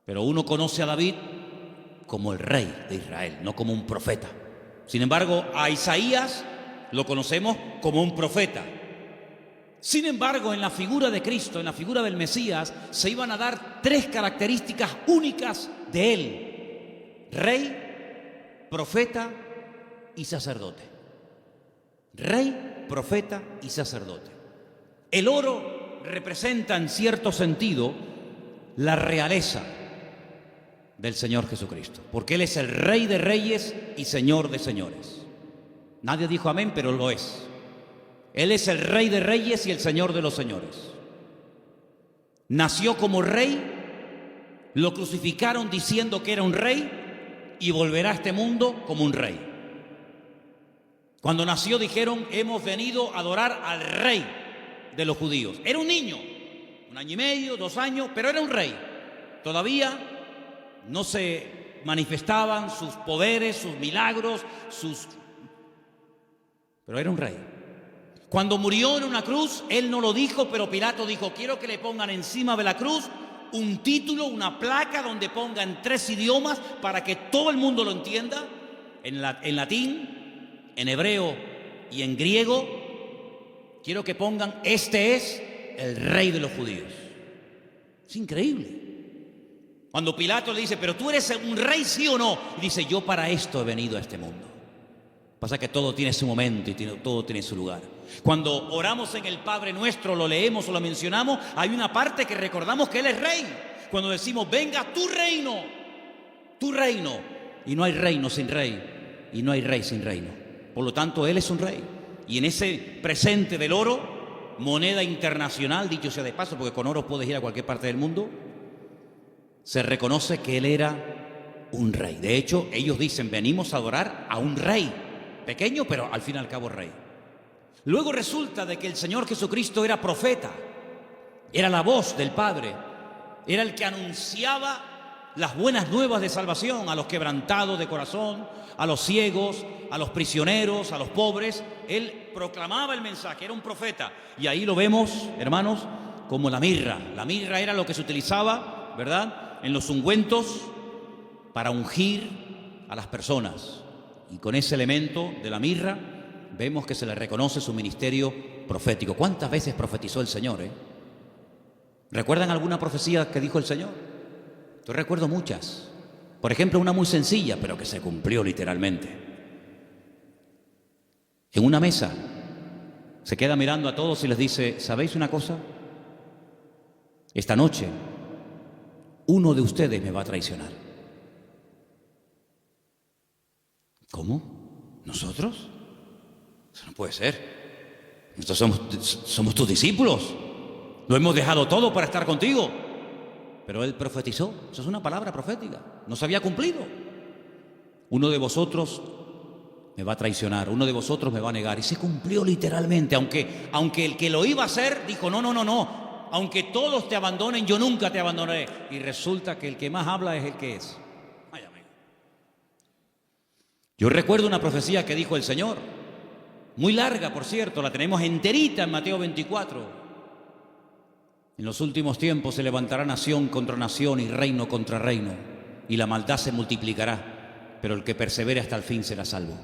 Pero uno conoce a David como el rey de Israel, no como un profeta. Sin embargo, a Isaías lo conocemos como un profeta. Sin embargo, en la figura de Cristo, en la figura del Mesías, se iban a dar tres características únicas de él: rey, profeta y sacerdote. Rey, profeta y sacerdote. El oro representa en cierto sentido la realeza del Señor Jesucristo, porque Él es el Rey de reyes y Señor de señores. Nadie dijo amén, pero lo es. Él es el Rey de reyes y el Señor de los señores. Nació como rey, lo crucificaron diciendo que era un rey y volverá a este mundo como un rey. Cuando nació dijeron: hemos venido a adorar al rey de los judíos. Era un niño, 1 año y medio, 2 años, pero era un rey. Todavía no se manifestaban sus poderes, sus milagros, pero era un rey. Cuando murió en una cruz, él no lo dijo, pero Pilato dijo: quiero que le pongan encima de la cruz un título, una placa donde pongan 3 idiomas para que todo el mundo lo entienda, en latín, en hebreo y en griego. Quiero que pongan: este es el rey de los judíos. Es increíble. Cuando Pilato le dice: pero tú eres un rey, ¿sí o no? Y dice: yo para esto he venido a este mundo. Pasa que todo tiene su momento y todo tiene su lugar. Cuando oramos en el Padre Nuestro, lo leemos o lo mencionamos, hay una parte que recordamos que Él es rey. Cuando decimos: venga tu reino, tu reino. Y no hay reino sin rey, y no hay rey sin reino. Por lo tanto, Él es un rey. Y en ese presente del oro, moneda internacional, dicho sea de paso, porque con oro puedes ir a cualquier parte del mundo, se reconoce que Él era un rey. De hecho, ellos dicen: venimos a adorar a un rey. Pequeño, pero al fin y al cabo rey. Luego resulta de que el Señor Jesucristo era profeta, era la voz del Padre, era el que anunciaba las buenas nuevas de salvación a los quebrantados de corazón, a los ciegos, a los prisioneros, a los pobres. Él proclamaba el mensaje, era un profeta. Y ahí lo vemos, hermanos, como la mirra. La mirra era lo que se utilizaba, ¿verdad?, en los ungüentos para ungir a las personas. Y con ese elemento de la mirra vemos que se le reconoce su ministerio profético. ¿Cuántas veces profetizó el Señor? ¿Recuerdan alguna profecía que dijo el Señor? Yo recuerdo muchas. Por ejemplo, una muy sencilla, pero que se cumplió literalmente. En una mesa se queda mirando a todos y les dice: ¿sabéis una cosa? Esta noche uno de ustedes me va a traicionar. ¿Cómo? ¿Nosotros? Eso no puede ser. Nosotros somos tus discípulos. Lo hemos dejado todo para estar contigo. Pero él profetizó. Eso es una palabra profética. No se había cumplido. Uno de vosotros me va a traicionar. Uno de vosotros me va a negar. Y se cumplió literalmente. Aunque el que lo iba a hacer dijo: no. Aunque todos te abandonen, yo nunca te abandonaré. Y resulta que el que más habla es el que es. Yo recuerdo una profecía que dijo el Señor, muy larga, por cierto, la tenemos enterita en Mateo 24. En los últimos tiempos se levantará nación contra nación y reino contra reino, y la maldad se multiplicará, pero el que persevere hasta el fin será salvo.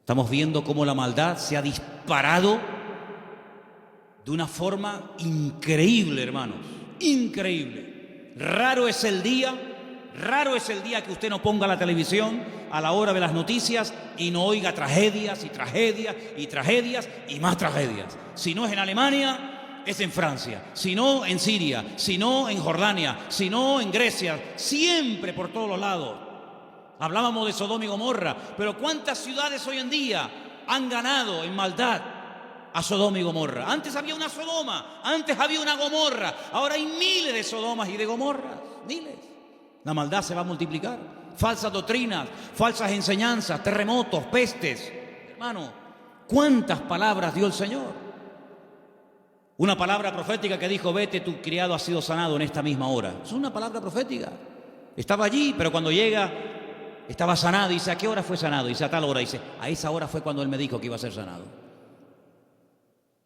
Estamos viendo cómo la maldad se ha disparado de una forma increíble, hermanos, increíble. Raro es el día que usted no ponga la televisión a la hora de las noticias y no oiga tragedias y tragedias y tragedias y más tragedias. Si no es en Alemania, es en Francia. Si no, en Siria. Si no, en Jordania. Si no, en Grecia. Siempre por todos los lados. Hablábamos de Sodoma y Gomorra, pero ¿cuántas ciudades hoy en día han ganado en maldad a Sodoma y Gomorra? Antes había una Sodoma, antes había una Gomorra, ahora hay miles de Sodomas y de Gomorras, miles. La maldad se va a multiplicar. Falsas doctrinas, falsas enseñanzas, terremotos, pestes. Hermano, ¿cuántas palabras dio el Señor? Una palabra profética que dijo, vete, tu criado ha sido sanado en esta misma hora. Es una palabra profética. Estaba allí, pero cuando llega, estaba sanado. Dice, ¿a qué hora fue sanado? Dice, a tal hora. Dice, a esa hora fue cuando él me dijo que iba a ser sanado.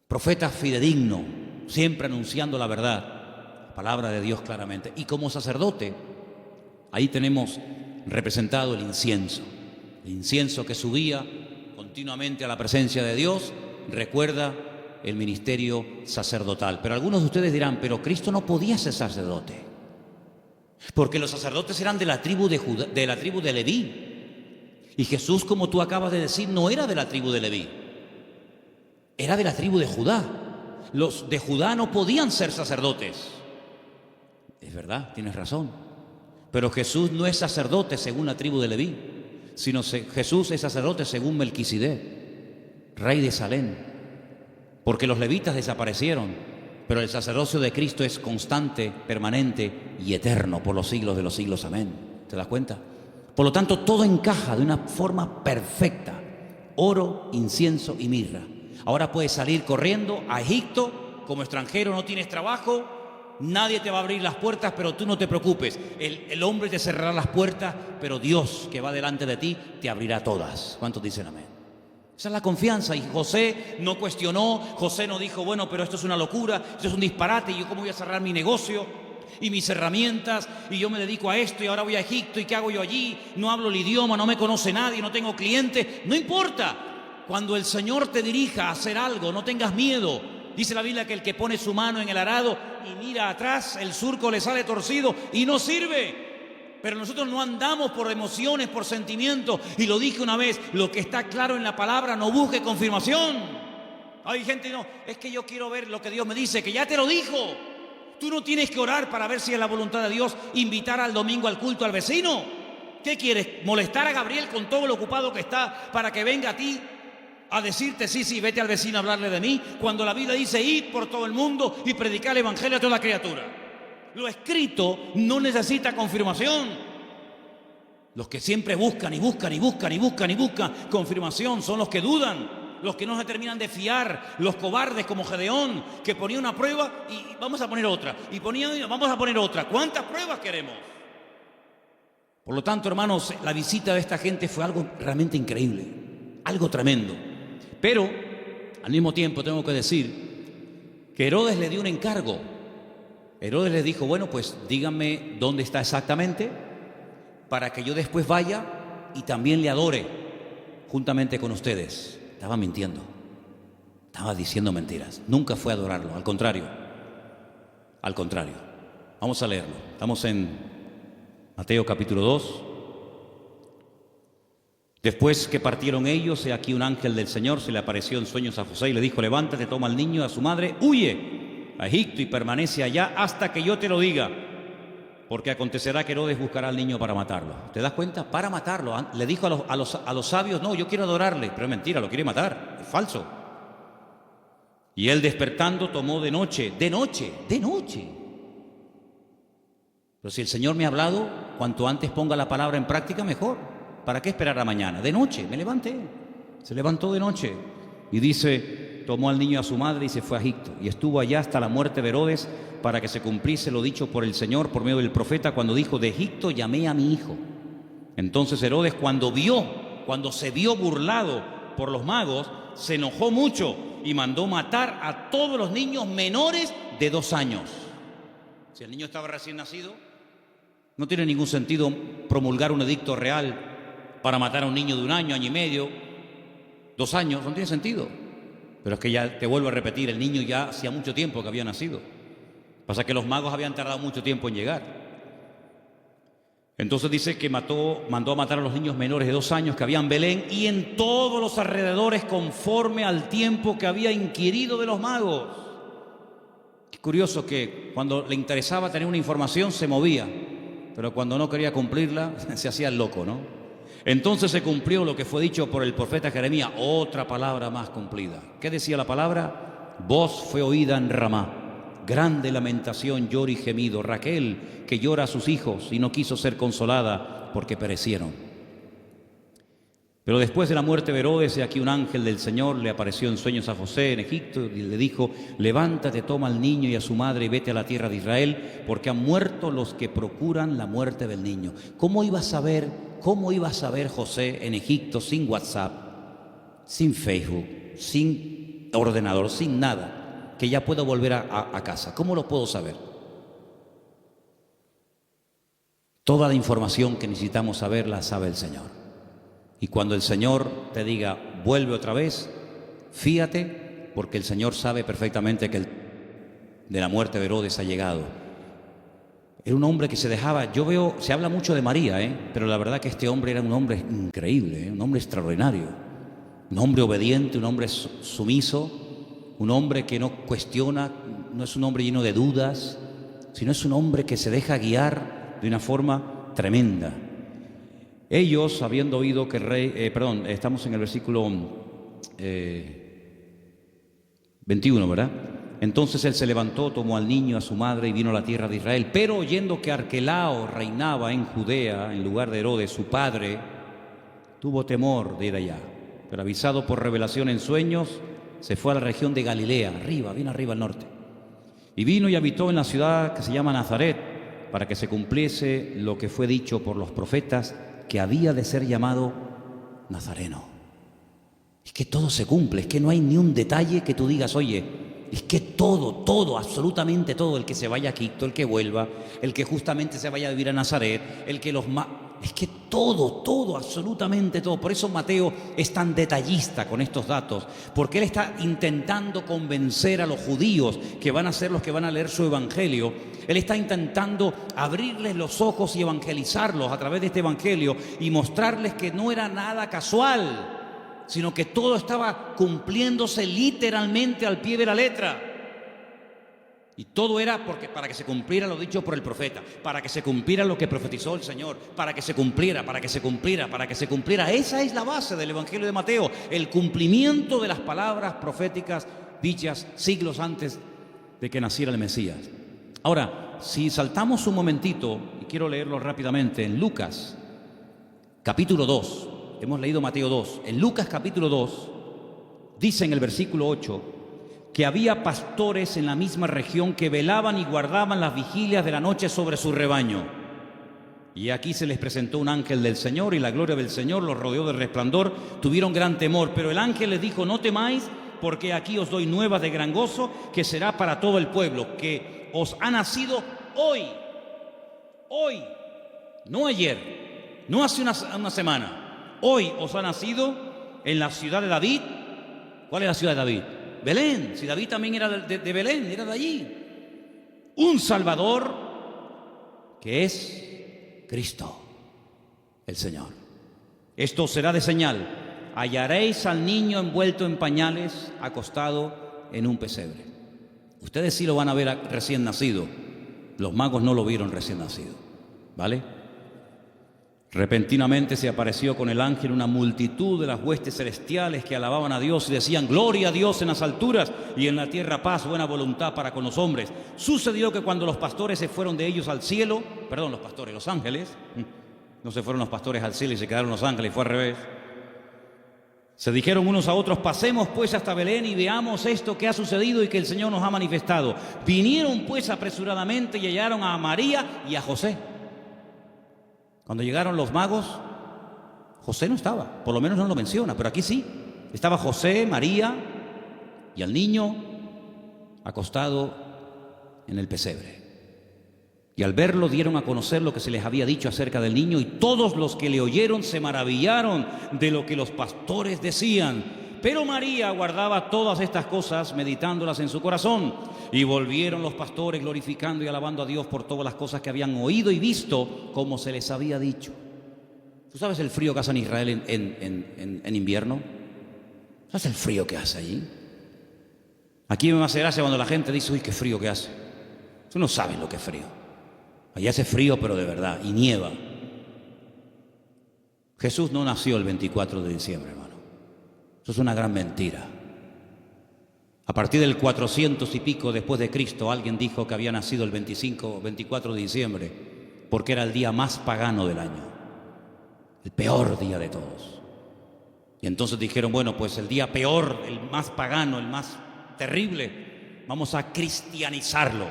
Profeta fidedigno, siempre anunciando la verdad, palabra de Dios claramente. Y como sacerdote, ahí tenemos representado el incienso que subía continuamente a la presencia de Dios, recuerda el ministerio sacerdotal. Pero algunos de ustedes dirán, pero Cristo no podía ser sacerdote, porque los sacerdotes eran de la tribu de Judá, de la tribu de Leví. Y Jesús, como tú acabas de decir, no era de la tribu de Leví, era de la tribu de Judá. Los de Judá no podían ser sacerdotes. Es verdad, tienes razón. Pero Jesús no es sacerdote según la tribu de Leví, sino Jesús es sacerdote según Melquisedec, rey de Salem. Porque los levitas desaparecieron, pero el sacerdocio de Cristo es constante, permanente y eterno por los siglos de los siglos. Amén. ¿Te das cuenta? Por lo tanto, todo encaja de una forma perfecta. Oro, incienso y mirra. Ahora puedes salir corriendo a Egipto como extranjero, no tienes trabajo, nadie te va a abrir las puertas, pero tú no te preocupes. El hombre te cerrará las puertas, pero Dios que va delante de ti te abrirá todas. ¿Cuántos dicen amén? Esa es la confianza. Y José no cuestionó, José no dijo, bueno, pero esto es una locura, esto es un disparate, y yo cómo voy a cerrar mi negocio y mis herramientas, y yo me dedico a esto y ahora voy a Egipto, y qué hago yo allí, no hablo el idioma, no me conoce nadie, no tengo clientes. No importa. Cuando el Señor te dirija a hacer algo, no tengas miedo. Dice la Biblia que el que pone su mano en el arado y mira atrás, el surco le sale torcido y no sirve. Pero nosotros no andamos por emociones, por sentimientos. Y lo dije una vez, lo que está claro en la palabra, no busque confirmación. Hay gente, no, es que yo quiero ver lo que Dios me dice, que ya te lo dijo. Tú no tienes que orar para ver si es la voluntad de Dios invitar al domingo al culto al vecino. ¿Qué quieres? ¿Molestar a Gabriel con todo lo ocupado que está para que venga a ti a decirte, sí, vete al vecino a hablarle de mí, cuando la Biblia dice, id por todo el mundo y predicar el evangelio a toda criatura? Lo escrito no necesita confirmación. Los que siempre buscan confirmación son los que dudan, los que no se terminan de fiar, los cobardes como Gedeón, que ponía una prueba y vamos a poner otra, y vamos a poner otra. ¿Cuántas pruebas queremos? Por lo tanto, hermanos, la visita de esta gente fue algo realmente increíble, algo tremendo. Pero, al mismo tiempo, tengo que decir que Herodes le dio un encargo. Herodes le dijo, bueno, pues díganme dónde está exactamente para que yo después vaya y también le adore juntamente con ustedes. Estaba mintiendo, estaba diciendo mentiras. Nunca fue a adorarlo, al contrario. Vamos a leerlo. Estamos en Mateo capítulo 2. Después que partieron ellos, he aquí un ángel del Señor se le apareció en sueños a José y le dijo, levántate, toma al niño y a su madre, huye a Egipto y permanece allá hasta que yo te lo diga, porque acontecerá que Herodes buscará al niño para matarlo. ¿Te das cuenta? Para matarlo. Le dijo a los sabios, no, yo quiero adorarle, pero es mentira, lo quiere matar, es falso. Y él despertando tomó de noche. Pero si el Señor me ha hablado, cuanto antes ponga la palabra en práctica, mejor. ¿Para qué esperar a mañana? De noche, me levanté. Se levantó de noche. Y dice, tomó al niño y a su madre y se fue a Egipto. Y estuvo allá hasta la muerte de Herodes, para que se cumpliese lo dicho por el Señor por medio del profeta, cuando dijo, de Egipto llamé a mi hijo. Entonces Herodes, cuando se vio burlado por los magos, se enojó mucho y mandó matar a todos los niños menores de 2 años. Si el niño estaba recién nacido, no tiene ningún sentido promulgar un edicto real para matar a un niño de 1 año, año y medio, 2 años, no tiene sentido. Pero es que ya te vuelvo a repetir, el niño ya hacía mucho tiempo que había nacido. Pasa que los magos habían tardado mucho tiempo en llegar. Entonces dice que mandó a matar a los niños menores de 2 años que había en Belén y en todos los alrededores conforme al tiempo que había inquirido de los magos. Es curioso que cuando le interesaba tener una información se movía, pero cuando no quería cumplirla se hacía el loco, ¿no? Entonces se cumplió lo que fue dicho por el profeta Jeremías, otra palabra más cumplida. ¿Qué decía la palabra? Voz fue oída en Ramá, grande lamentación, lloro y gemido. Raquel, que llora a sus hijos y no quiso ser consolada porque perecieron. Pero después de la muerte de Herodes, aquí un ángel del Señor le apareció en sueños a José en Egipto y le dijo: levántate, toma al niño y a su madre y vete a la tierra de Israel, porque han muerto los que procuran la muerte del niño. ¿Cómo iba a saber José en Egipto sin WhatsApp, sin Facebook, sin ordenador, sin nada, que ya puedo volver a casa? ¿Cómo lo puedo saber? Toda la información que necesitamos saber la sabe el Señor. Y cuando el Señor te diga, vuelve otra vez, fíate, porque el Señor sabe perfectamente que el de la muerte de Herodes ha llegado. Era un hombre que se dejaba, se habla mucho de María, pero la verdad que este hombre era un hombre increíble, un hombre extraordinario, un hombre obediente, un hombre sumiso, un hombre que no cuestiona, no es un hombre lleno de dudas, sino es un hombre que se deja guiar de una forma tremenda. Ellos, habiendo oído que el rey, estamos en el versículo 21, ¿verdad? Entonces él se levantó, tomó al niño, a su madre y vino a la tierra de Israel. Pero oyendo que Arquelao reinaba en Judea en lugar de Herodes, su padre, tuvo temor de ir allá. Pero avisado por revelación en sueños, se fue a la región de Galilea, bien arriba al norte. Y vino y habitó en la ciudad que se llama Nazaret, para que se cumpliese lo que fue dicho por los profetas, que había de ser llamado Nazareno. Es que todo se cumple, es que no hay ni un detalle que tú digas, oye, es que todo, absolutamente todo, el que se vaya a Egipto, el que vuelva, el que justamente se vaya a vivir a Nazaret, el que es que todo, absolutamente todo. Por eso Mateo es tan detallista con estos datos, porque él está intentando convencer a los judíos que van a ser los que van a leer su evangelio. Él está intentando abrirles los ojos y evangelizarlos a través de este evangelio y mostrarles que no era nada casual, sino que todo estaba cumpliéndose literalmente al pie de la letra. Y todo era para que se cumpliera lo dicho por el profeta, para que se cumpliera lo que profetizó el Señor, para que se cumpliera. Esa es la base del Evangelio de Mateo, el cumplimiento de las palabras proféticas dichas siglos antes de que naciera el Mesías. Ahora, si saltamos un momentito, y quiero leerlo rápidamente, en Lucas, capítulo 2, hemos leído Mateo 2, en Lucas capítulo 2, dice en el versículo 8, que había pastores en la misma región que velaban y guardaban las vigilias de la noche sobre su rebaño. Y aquí se les presentó un ángel del Señor, y la gloria del Señor los rodeó de resplandor. Tuvieron gran temor, pero el ángel les dijo: no temáis, porque aquí os doy nuevas de gran gozo, que será para todo el pueblo, que os ha nacido hoy, no ayer, no hace una semana, hoy os ha nacido en la ciudad de David. ¿Cuál es la ciudad de David? Belén. Si David también era de Belén, era de allí. Un Salvador que es Cristo, el Señor. Esto será de señal: hallaréis al niño envuelto en pañales, acostado en un pesebre. Ustedes sí lo van a ver recién nacido. Los magos no lo vieron recién nacido, ¿vale? Repentinamente se apareció con el ángel una multitud de las huestes celestiales que alababan a Dios y decían: gloria a Dios en las alturas y en la tierra paz, buena voluntad para con los hombres. Sucedió que cuando los pastores se fueron de ellos al cielo, los ángeles, no se fueron los pastores al cielo y se quedaron los ángeles, fue al revés. Se dijeron unos a otros: pasemos pues hasta Belén y veamos esto que ha sucedido y que el Señor nos ha manifestado. Vinieron pues apresuradamente y hallaron a María y a José. Cuando llegaron los magos, José no estaba, por lo menos no lo menciona, pero aquí sí. Estaba José, María y el niño acostado en el pesebre. Y al verlo dieron a conocer lo que se les había dicho acerca del niño, y todos los que le oyeron se maravillaron de lo que los pastores decían. Pero María guardaba todas estas cosas, meditándolas en su corazón. Y volvieron los pastores glorificando y alabando a Dios por todas las cosas que habían oído y visto, como se les había dicho. ¿Tú sabes el frío que hace en Israel en invierno? ¿Sabes el frío que hace allí? Aquí me hace gracia cuando la gente dice: uy, qué frío que hace. Tú no sabes lo que es frío. Allá hace frío, pero de verdad, y nieva. Jesús no nació el 24 de diciembre, hermano. Eso es una gran mentira. A partir del 400 y pico después de Cristo, alguien dijo que había nacido el 24 de diciembre, porque era el día más pagano del año, el peor día de todos. Y entonces dijeron, bueno, pues el día peor, el más pagano, el más terrible, vamos a cristianizarlo.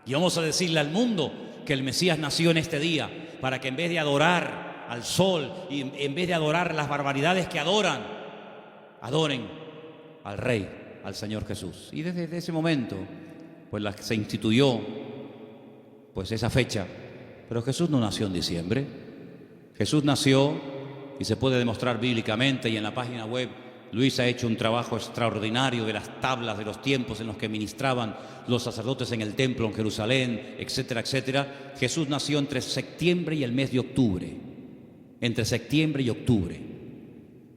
Y vamos a decirle al mundo que el Mesías nació en este día, para que en vez de adorar al sol y en vez de adorar las barbaridades que adoran, adoren al Rey, al Señor Jesús. Y desde ese momento, pues se instituyó pues esa fecha. Pero Jesús no nació en diciembre. Jesús nació, y se puede demostrar bíblicamente, y en la página web Luis ha hecho un trabajo extraordinario de las tablas de los tiempos en los que ministraban los sacerdotes en el templo en Jerusalén, etcétera, etcétera. Jesús nació entre septiembre y el mes de octubre. Entre septiembre y octubre.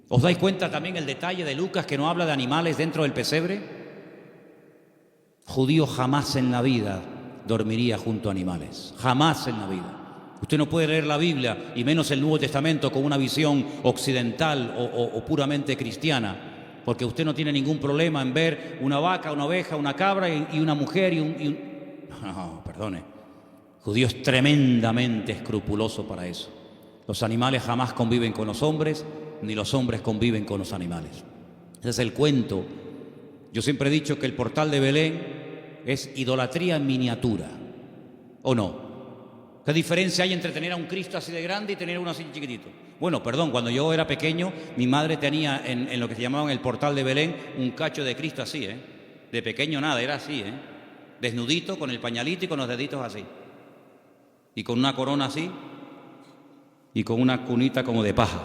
¿Os dais cuenta también el detalle de Lucas, que no habla de animales dentro del pesebre? Judío jamás en la vida dormiría junto a animales. Jamás en la vida. Usted no puede leer la Biblia, y menos el Nuevo Testamento, con una visión occidental o puramente cristiana, porque usted no tiene ningún problema en ver una vaca, una oveja, una cabra y una mujer No, perdone. Judío es tremendamente escrupuloso para eso. Los animales jamás conviven con los hombres, ni los hombres conviven con los animales. Ese es el cuento. Yo siempre he dicho que el portal de Belén es idolatría en miniatura, ¿o no? ¿Qué diferencia hay entre tener a un Cristo así de grande y tener uno así chiquitito? Bueno, perdón, cuando yo era pequeño, mi madre tenía en lo que se llamaban el portal de Belén un cacho de Cristo así, De pequeño nada, era así, Desnudito, con el pañalito y con los deditos así. Y con una corona así, y con una cunita como de paja.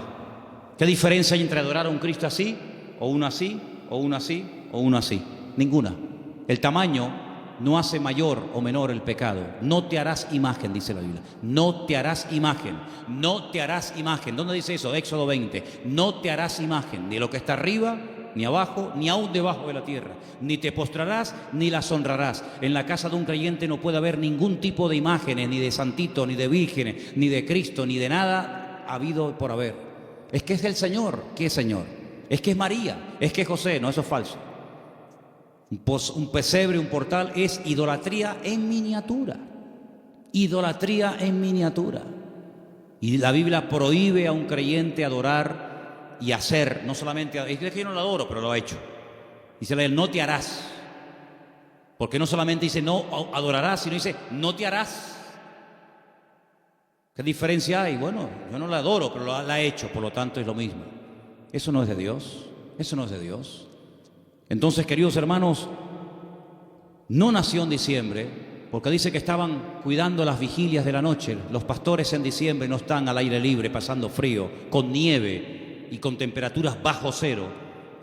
¿Qué diferencia hay entre adorar a un Cristo así, o uno así, o uno así, o uno así? Ninguna. El tamaño no hace mayor o menor el pecado. No te harás imagen, dice la Biblia. No te harás imagen. No te harás imagen. ¿Dónde dice eso? Éxodo 20. No te harás imagen, ni lo que está arriba, ni abajo, ni aún debajo de la tierra. Ni te postrarás, ni las honrarás. En la casa de un creyente no puede haber ningún tipo de imágenes, ni de santitos, ni de vírgenes, ni de Cristo, ni de nada habido por haber. Es que es el Señor. ¿Qué es Señor? Es que es María, es que es José. No, eso es falso. Un pesebre, un portal, es idolatría en miniatura. Idolatría en miniatura. Y la Biblia prohíbe a un creyente adorar y hacer, no solamente, es que yo no lo adoro, pero lo ha hecho. Dice él, no te harás. Porque no solamente dice no adorarás, sino dice no te harás. ¿Qué diferencia hay? Bueno, yo no la adoro, pero la ha hecho, por lo tanto es lo mismo. Eso no es de Dios. Eso no es de Dios. Entonces, queridos hermanos, no nació en diciembre, porque dice que estaban cuidando las vigilias de la noche. Los pastores en diciembre no están al aire libre, pasando frío, con nieve y con temperaturas bajo cero,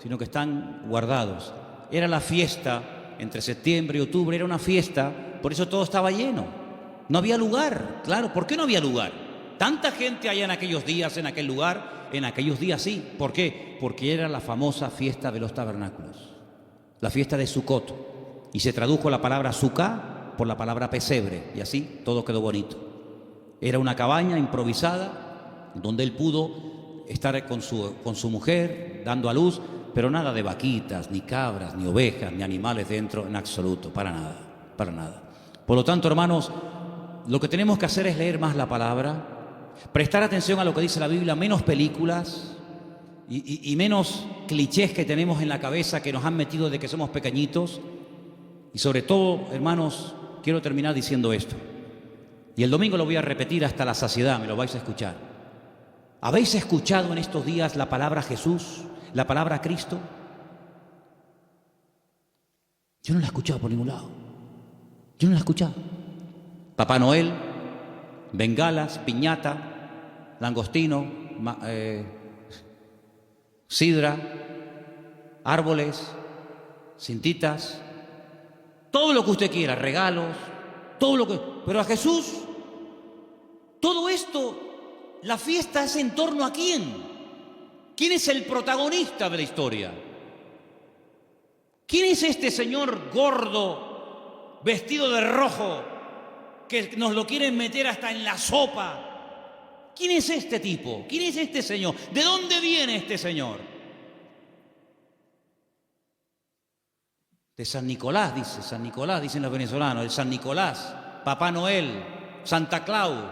sino que están guardados. Era la fiesta, entre septiembre y octubre, era una fiesta, por eso todo estaba lleno. No había lugar, claro. ¿Por qué no había lugar? Tanta gente hay en aquellos días, en aquel lugar. En aquellos días sí. ¿Por qué? Porque era la famosa fiesta de los tabernáculos. La fiesta de Sucot, y se tradujo la palabra Sucá por la palabra pesebre, y así todo quedó bonito. Era una cabaña improvisada donde él pudo estar con su mujer dando a luz, pero nada de vaquitas, ni cabras, ni ovejas, ni animales dentro en absoluto, para nada, para nada. Por lo tanto, hermanos, lo que tenemos que hacer es leer más la palabra, prestar atención a lo que dice la Biblia, menos películas y menos clichés que tenemos en la cabeza que nos han metido desde que somos pequeñitos. Y sobre todo, hermanos, quiero terminar diciendo esto. Y el domingo lo voy a repetir hasta la saciedad, me lo vais a escuchar. ¿Habéis escuchado en estos días la palabra Jesús, la palabra Cristo? Yo no la he escuchado por ningún lado. Yo no la he escuchado. Papá Noel, bengalas, piñata, langostino, sidra, árboles, cintitas, todo lo que usted quiera, regalos, todo lo que... Pero a Jesús, todo esto, la fiesta es en torno a ¿quién? ¿Quién es el protagonista de la historia? ¿Quién es este señor gordo, vestido de rojo, que nos lo quieren meter hasta en la sopa? ¿Quién es este tipo? ¿Quién es este señor? ¿De dónde viene este señor? De San Nicolás, dicen los venezolanos, el San Nicolás, Papá Noel, Santa Claus.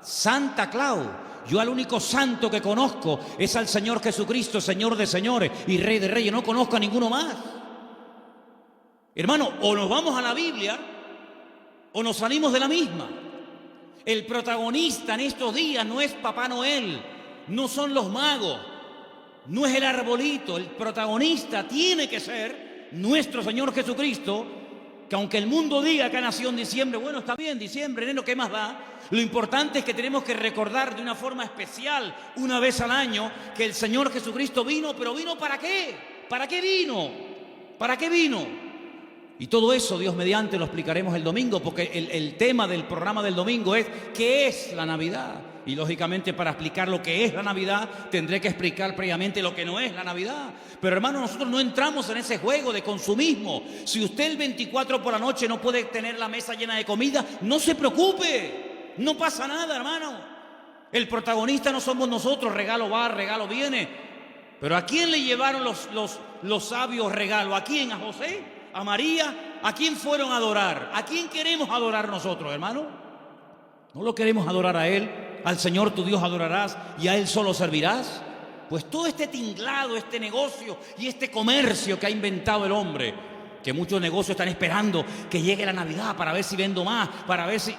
Santa Claus. Yo al único santo que conozco es al Señor Jesucristo, Señor de señores y Rey de reyes. No conozco a ninguno más. Hermano, o nos vamos a la Biblia o nos salimos de la misma. El protagonista en estos días no es Papá Noel, no son los magos, no es el arbolito. El protagonista tiene que ser nuestro Señor Jesucristo, que aunque el mundo diga que ha nacido en diciembre, bueno, está bien, diciembre, enero, ¿qué más da? Lo importante es que tenemos que recordar de una forma especial, una vez al año, que el Señor Jesucristo vino, pero ¿vino para qué? ¿Para qué vino? ¿Para qué vino? Y todo eso, Dios mediante, lo explicaremos el domingo, porque el tema del programa del domingo es ¿qué es la Navidad? Y lógicamente para explicar lo que es la Navidad tendré que explicar previamente lo que no es la Navidad. Pero hermano, nosotros no entramos en ese juego de consumismo. Si usted el 24 por la noche no puede tener la mesa llena de comida, no se preocupe, no pasa nada, hermano. El protagonista no somos nosotros, regalo va, regalo viene. Pero ¿a quién le llevaron los sabios regalos? ¿A quién? ¿A José? ¿A María? ¿A quién fueron a adorar? ¿A quién queremos adorar nosotros, hermano? ¿No lo queremos adorar a Él? Al Señor tu Dios adorarás y a Él solo servirás. Pues todo este tinglado, este negocio y este comercio que ha inventado el hombre, que muchos negocios están esperando que llegue la Navidad para ver si vendo más, para ver si...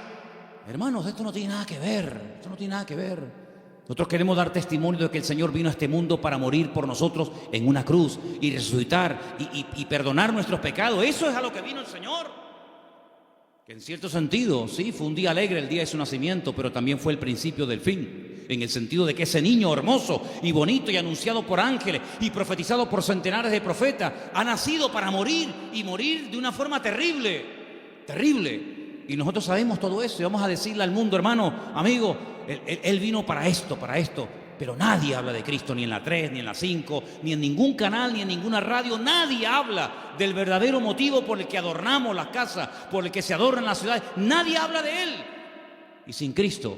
Hermanos, esto no tiene nada que ver, esto no tiene nada que ver. Nosotros queremos dar testimonio de que el Señor vino a este mundo para morir por nosotros en una cruz y resucitar y perdonar nuestros pecados. Eso es a lo que vino el Señor. Que en cierto sentido, sí, fue un día alegre el día de su nacimiento, pero también fue el principio del fin, en el sentido de que ese niño hermoso y bonito y anunciado por ángeles y profetizado por centenares de profetas, ha nacido para morir y morir de una forma terrible, terrible. Y nosotros sabemos todo eso y vamos a decirle al mundo, hermano, amigo, él vino para esto, pero nadie habla de Cristo, ni en la 3, ni en la 5, ni en ningún canal, ni en ninguna radio. Nadie habla del verdadero motivo por el que adornamos las casas, por el que se adornan las ciudades. Nadie habla de Él. Y sin Cristo,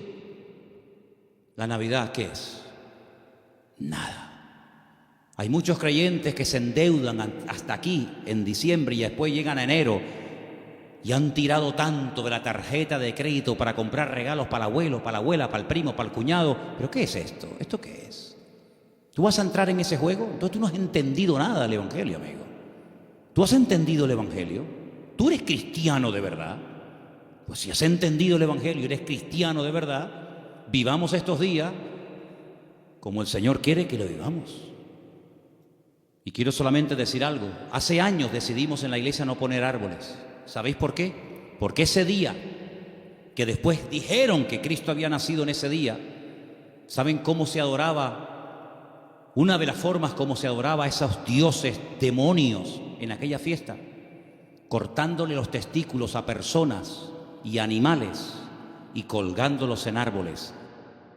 ¿la Navidad qué es? Nada. Hay muchos creyentes que se endeudan hasta aquí, en diciembre, y después llegan a enero, y han tirado tanto de la tarjeta de crédito para comprar regalos para el abuelo, para la abuela, para el primo, para el cuñado. ¿Pero qué es esto? ¿Esto qué es? ¿Tú vas a entrar en ese juego? Entonces tú no has entendido nada del Evangelio, amigo. ¿Tú has entendido el Evangelio? ¿Tú eres cristiano de verdad? Pues si has entendido el Evangelio y eres cristiano de verdad, vivamos estos días como el Señor quiere que lo vivamos. Y quiero solamente decir algo. Hace años decidimos en la iglesia no poner árboles. ¿Sabéis por qué? Porque ese día, que después dijeron que Cristo había nacido en ese día, ¿saben cómo se adoraba? Una de las formas como se adoraba a esos dioses demonios en aquella fiesta, cortándole los testículos a personas y animales y colgándolos en árboles,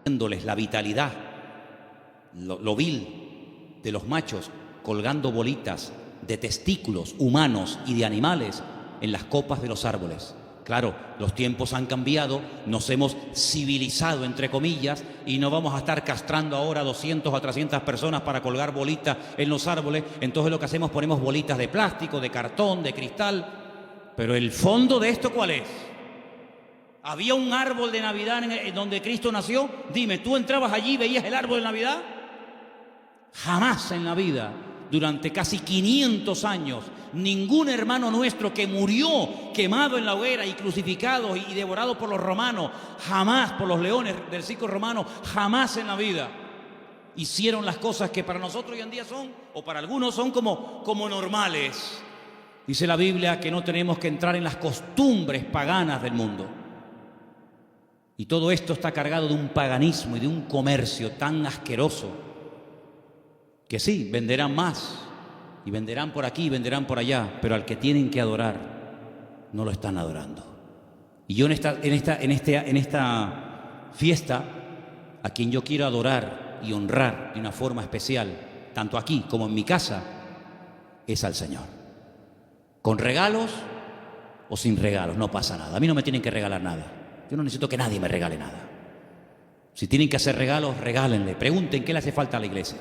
dándoles la vitalidad, lo vil de los machos, colgando bolitas de testículos humanos y de animales en las copas de los árboles. Claro, los tiempos han cambiado, nos hemos civilizado, entre comillas, y no vamos a estar castrando ahora 200 o 300 personas para colgar bolitas en los árboles. Entonces lo que hacemos, ponemos bolitas de plástico, de cartón, de cristal. Pero el fondo de esto, ¿cuál es? ¿Había un árbol de Navidad en donde Cristo nació? Dime, ¿tú entrabas allí y veías el árbol de Navidad? Jamás en la vida. Durante casi 500 años, ningún hermano nuestro que murió quemado en la hoguera y crucificado y devorado por los romanos, jamás, por los leones del circo romano, jamás en la vida hicieron las cosas que para nosotros hoy en día son, o para algunos son como normales. Dice la Biblia que no tenemos que entrar en las costumbres paganas del mundo. Y todo esto está cargado de un paganismo y de un comercio tan asqueroso, que sí, venderán más, y venderán por aquí, y venderán por allá, pero al que tienen que adorar, no lo están adorando. Y yo en esta fiesta, a quien yo quiero adorar y honrar de una forma especial, tanto aquí como en mi casa, es al Señor. Con regalos o sin regalos, no pasa nada. A mí no me tienen que regalar nada. Yo no necesito que nadie me regale nada. Si tienen que hacer regalos, regálenle. Pregunten qué le hace falta a la iglesia.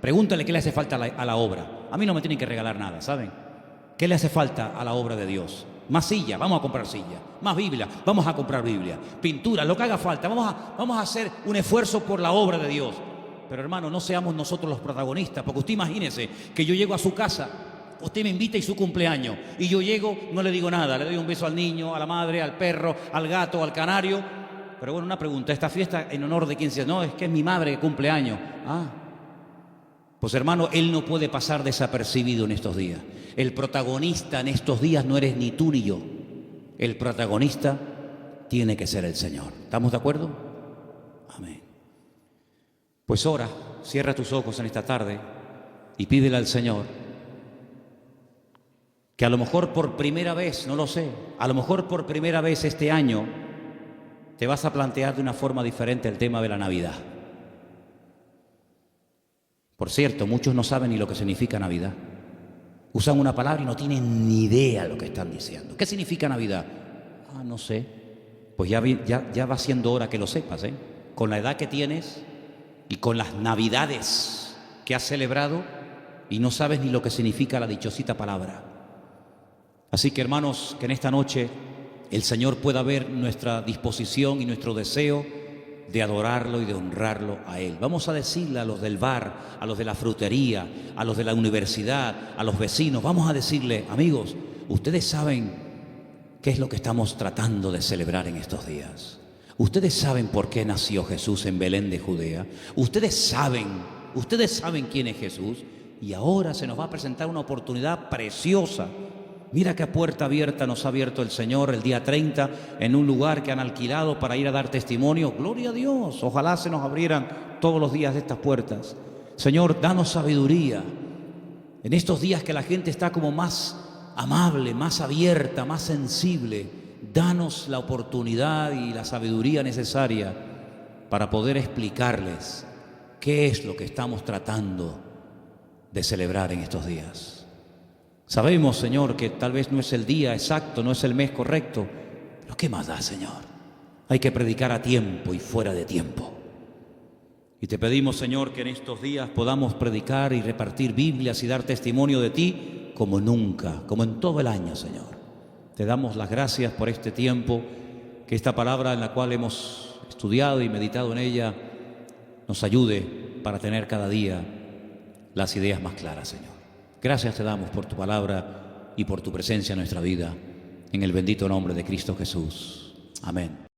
Pregúntale qué le hace falta a la obra. A mí no me tienen que regalar nada, ¿saben? ¿Qué le hace falta a la obra de Dios? Más silla, vamos a comprar silla. Más Biblia, vamos a comprar Biblia. Pintura, lo que haga falta. Vamos a hacer un esfuerzo por la obra de Dios. Pero hermano, no seamos nosotros los protagonistas, porque usted imagínese que yo llego a su casa, usted me invita y su cumpleaños, y yo llego, no le digo nada, le doy un beso al niño, a la madre, al perro, al gato, al canario. Pero bueno, una pregunta, ¿esta fiesta en honor de quién se hace? No, es que es mi madre que cumple años. Pues hermano, él no puede pasar desapercibido en estos días. El protagonista en estos días no eres ni tú ni yo. El protagonista tiene que ser el Señor. ¿Estamos de acuerdo? Amén. Pues ora, cierra tus ojos en esta tarde y pídele al Señor que a lo mejor por primera vez, no lo sé, a lo mejor por primera vez este año te vas a plantear de una forma diferente el tema de la Navidad. Por cierto, muchos no saben ni lo que significa Navidad. Usan una palabra y no tienen ni idea de lo que están diciendo. ¿Qué significa Navidad? No sé. Pues ya va siendo hora que lo sepas, ¿eh? Con la edad que tienes y con las Navidades que has celebrado y no sabes ni lo que significa la dichosita palabra. Así que hermanos, que en esta noche el Señor pueda ver nuestra disposición y nuestro deseo de adorarlo y de honrarlo a Él. Vamos a decirle a los del bar, a los de la frutería, a los de la universidad, a los vecinos, vamos a decirle, amigos, ustedes saben qué es lo que estamos tratando de celebrar en estos días. Ustedes saben por qué nació Jesús en Belén de Judea. Ustedes saben quién es Jesús. Y ahora se nos va a presentar una oportunidad preciosa. Mira qué puerta abierta nos ha abierto el Señor el día 30 en un lugar que han alquilado para ir a dar testimonio. Gloria a Dios. Ojalá se nos abrieran todos los días estas puertas. Señor, danos sabiduría. En estos días que la gente está como más amable, más abierta, más sensible, danos la oportunidad y la sabiduría necesaria para poder explicarles qué es lo que estamos tratando de celebrar en estos días. Sabemos, Señor, que tal vez no es el día exacto, no es el mes correcto, pero ¿qué más da, Señor? Hay que predicar a tiempo y fuera de tiempo. Y te pedimos, Señor, que en estos días podamos predicar y repartir Biblias y dar testimonio de ti como nunca, como en todo el año, Señor. Te damos las gracias por este tiempo, que esta palabra en la cual hemos estudiado y meditado en ella nos ayude para tener cada día las ideas más claras, Señor. Gracias te damos por tu palabra y por tu presencia en nuestra vida, en el bendito nombre de Cristo Jesús. Amén.